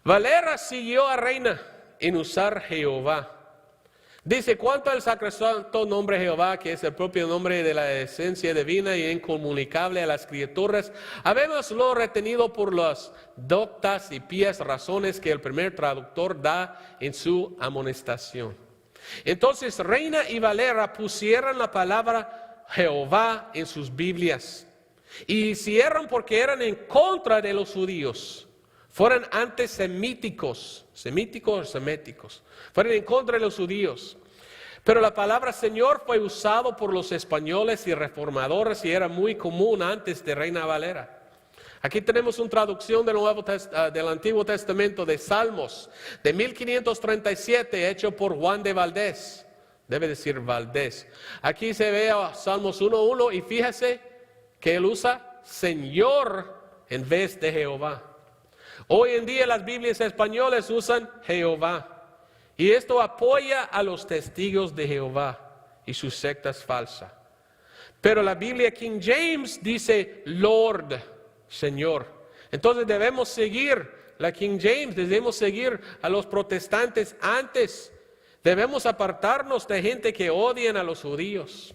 Speaker 2: Valera siguió a Reina en usar Jehová. Dice: cuanto al sacrosanto nombre Jehová, que es el propio nombre de la esencia divina y incomunicable a las criaturas, habémoslo retenido por las doctas y pías razones que el primer traductor da en su amonestación. Entonces Reina y Valera pusieron la palabra Jehová en sus Biblias. Y hicieron porque eran en contra de los judíos. Fueron antisemíticos, seméticos. Fueron en contra de los judíos. Pero la palabra Señor fue usado por los españoles y reformadores y era muy común antes de Reina Valera. Aquí tenemos una traducción del Antiguo Testamento de Salmos de 1537 hecho por Juan de Valdés. Debe decir Valdés. Aquí se ve a Salmos 1:1 y fíjese que él usa Señor en vez de Jehová. Hoy en día las Biblias españolas usan Jehová. Y esto apoya a los testigos de Jehová y sus sectas falsas. Pero la Biblia King James dice Lord, Señor. Entonces debemos seguir la King James, debemos seguir a los protestantes antes. Debemos apartarnos de gente que odian a los judíos.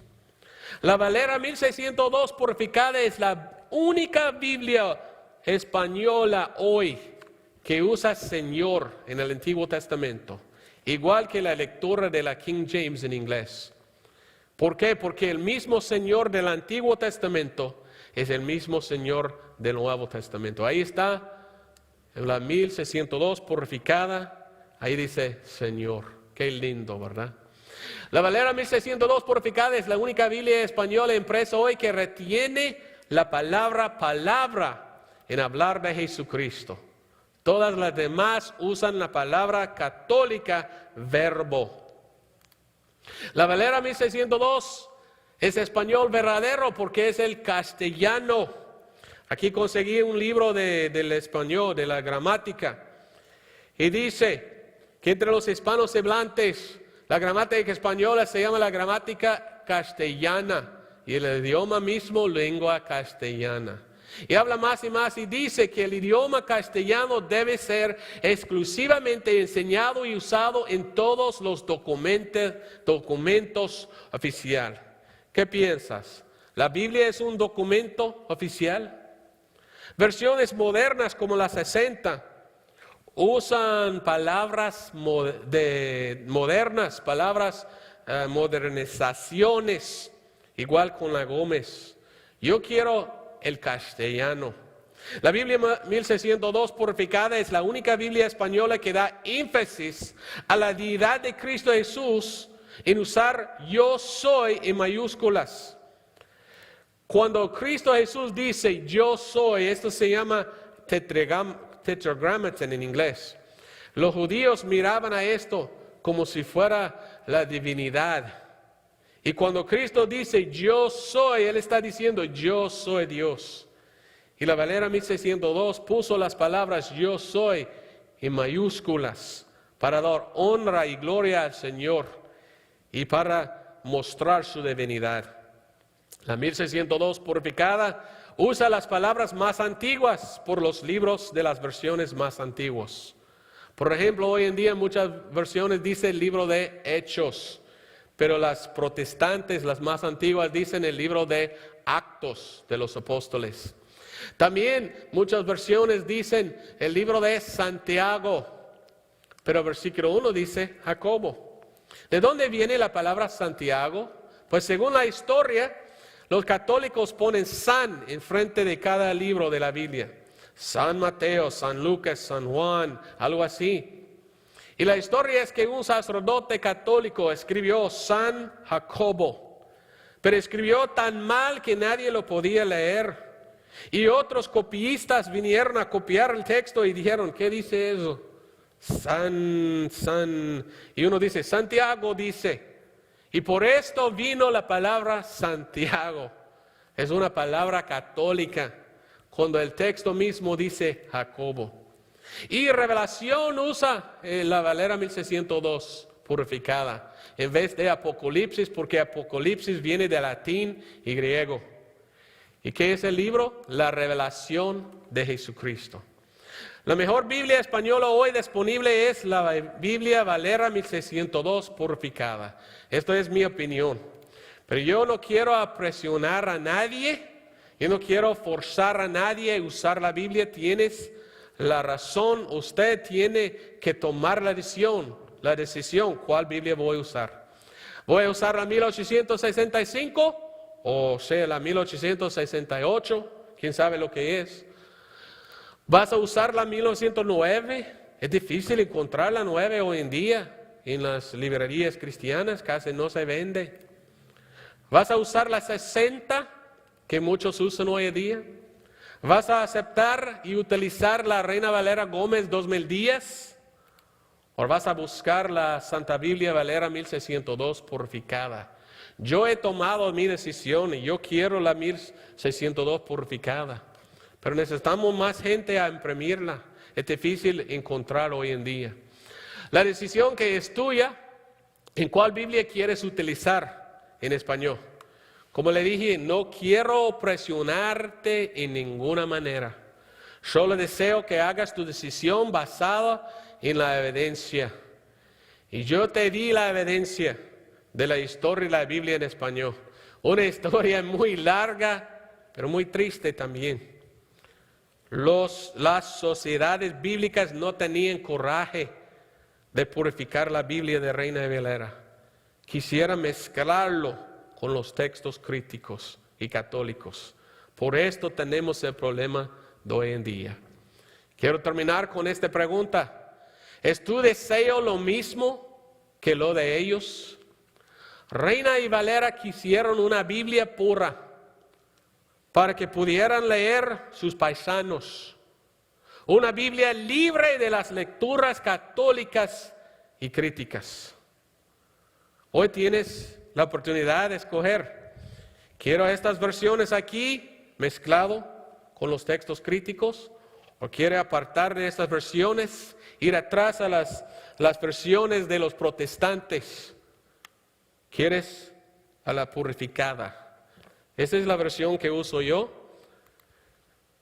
Speaker 2: La Valera 1602 purificada es la única Biblia española hoy que usa Señor en el Antiguo Testamento, igual que la lectura de la King James en inglés. ¿Por qué? Porque el mismo Señor del Antiguo Testamento es el mismo Señor del Nuevo Testamento. Ahí está, en la 1602 purificada, ahí dice Señor. Qué lindo, ¿verdad? La Valera 1602 purificada es la única Biblia española impresa hoy que retiene la palabra en hablar de Jesucristo. Todas las demás usan la palabra católica verbo. La Valera 1602 es español verdadero porque es el castellano. Aquí conseguí un libro del español, de la gramática. Y dice que entre los hispanos hablantes, la gramática española se llama la gramática castellana y el idioma mismo lengua castellana. Y habla más y más y dice que el idioma castellano debe ser exclusivamente enseñado y usado en todos los documentos oficiales. ¿Qué piensas? ¿La Biblia es un documento oficial? Versiones modernas como la 60 usan palabras modernas, palabras modernizaciones, igual con la Gómez. Yo quiero el castellano. La Biblia 1602 purificada es la única Biblia española que da énfasis a la deidad de Cristo Jesús en usar yo soy en mayúsculas. Cuando Cristo Jesús dice yo soy, esto se llama tetragrammaton en inglés. Los judíos miraban a esto como si fuera la divinidad. Y cuando Cristo dice yo soy, Él está diciendo yo soy Dios. Y la Valera 1602 puso las palabras yo soy en mayúsculas para dar honra y gloria al Señor y para mostrar su divinidad. La 1602 purificada usa las palabras más antiguas por los libros de las versiones más antiguas. Por ejemplo, hoy en día en muchas versiones dice el libro de Hechos, pero las protestantes, las más antiguas, dicen el libro de Actos de los Apóstoles. También muchas versiones dicen el libro de Santiago, pero versículo 1 dice Jacobo. ¿De dónde viene la palabra Santiago? Pues según la historia, los católicos ponen San en frente de cada libro de la Biblia. San Mateo, San Lucas, San Juan, algo así. Y la historia es que un sacerdote católico escribió San Jacobo, pero escribió tan mal que nadie lo podía leer. Y otros copiistas vinieron a copiar el texto y dijeron, ¿qué dice eso? San. Y uno dice, Santiago dice. Y por esto vino la palabra Santiago. Es una palabra católica, cuando el texto mismo dice Jacobo. Y Revelación usa la Valera 1602 purificada, en vez de Apocalipsis, porque Apocalipsis viene de latín y griego. ¿Y qué es el libro? La revelación de Jesucristo. La mejor Biblia española hoy disponible es la Biblia Valera 1602 purificada. Esto es mi opinión. Pero yo no quiero presionar a nadie. Yo no quiero forzar a nadie a usar la Biblia. Tienes la razón. Usted tiene que tomar la decisión. ¿Cuál Biblia voy a usar? ¿Voy a usar la 1865 o sea, la 1868, quién sabe lo que es. ¿Vas a usar la 1909? Es difícil encontrar la 9 hoy en día en las librerías cristianas, casi no se vende. ¿Vas a usar la 60 que muchos usan hoy en día? ¿Vas a aceptar y utilizar la Reina Valera Gómez 2010? ¿O vas a buscar la Santa Biblia Valera 1602 purificada? Yo he tomado mi decisión y yo quiero la 1602 purificada. Pero necesitamos más gente a imprimirla. Es difícil encontrar hoy en día. La decisión que es tuya, ¿en cuál Biblia quieres utilizar en español? Como le dije, no quiero presionarte en ninguna manera. Solo deseo que hagas tu decisión basada en la evidencia. Y yo te di la evidencia de la historia de la Biblia en español. Una historia muy larga, pero muy triste también. Las sociedades bíblicas no tenían coraje de purificar la Biblia de Reina Valera. Quisiera mezclarlo con los textos críticos y católicos. Por esto tenemos el problema de hoy en día. Quiero terminar con esta pregunta. ¿Es tu deseo lo mismo que lo de ellos? Reina y Valera quisieron una Biblia pura para que pudieran leer sus paisanos. Una Biblia libre de las lecturas católicas y críticas. Hoy tienes la oportunidad de escoger. Quiero estas versiones aquí mezclado con los textos críticos, o quiere apartar de estas versiones, ir atrás a las versiones de los protestantes. ¿Quieres a la purificada? Esa es la versión que uso yo,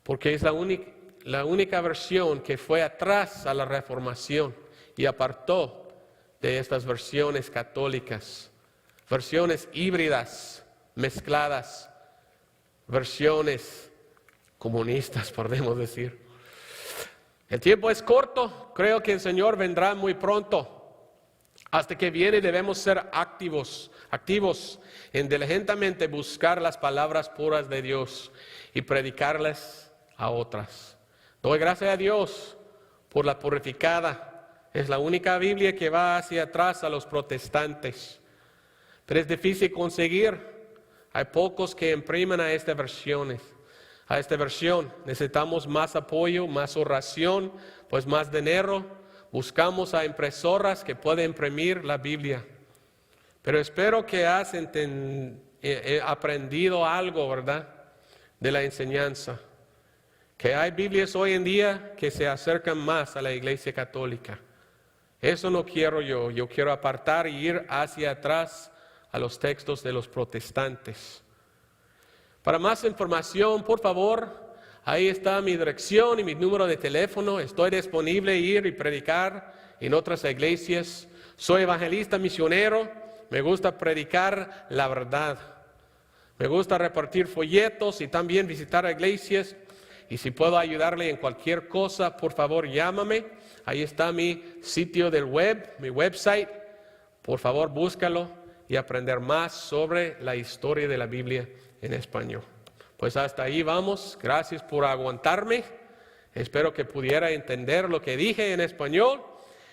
Speaker 2: porque es la única versión que fue atrás a la Reformación y apartó de estas versiones católicas, versiones híbridas, mezcladas, versiones comunistas, podemos decir. El tiempo es corto, creo que el Señor vendrá muy pronto. Hasta que viene debemos ser activos en diligentemente buscar las palabras puras de Dios y predicarlas a otras. Doy gracias a Dios por la purificada. Es la única Biblia que va hacia atrás a los protestantes. Pero es difícil conseguir. Hay pocos que imprimen a esta versión. Necesitamos más apoyo, más oración, pues más dinero. Buscamos a impresoras que puedan imprimir la Biblia. Pero espero que has aprendido algo, ¿verdad? De la enseñanza. Que hay Biblias hoy en día que se acercan más a la Iglesia Católica. Eso no quiero yo. Yo quiero apartar y ir hacia atrás a los textos de los protestantes. Para más información, por favor, ahí está mi dirección y mi número de teléfono. Estoy disponible a ir y predicar en otras iglesias. Soy evangelista misionero. Me gusta predicar la verdad. Me gusta repartir folletos y también visitar iglesias. Y si puedo ayudarle en cualquier cosa, por favor, llámame. Ahí está mi sitio del web, mi website. Por favor, búscalo y aprender más sobre la historia de la Biblia en español. Pues hasta ahí vamos. Gracias por aguantarme. Espero que pudiera entender lo que dije en español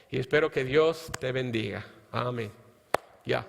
Speaker 2: y espero que Dios te bendiga. Amén. Ya.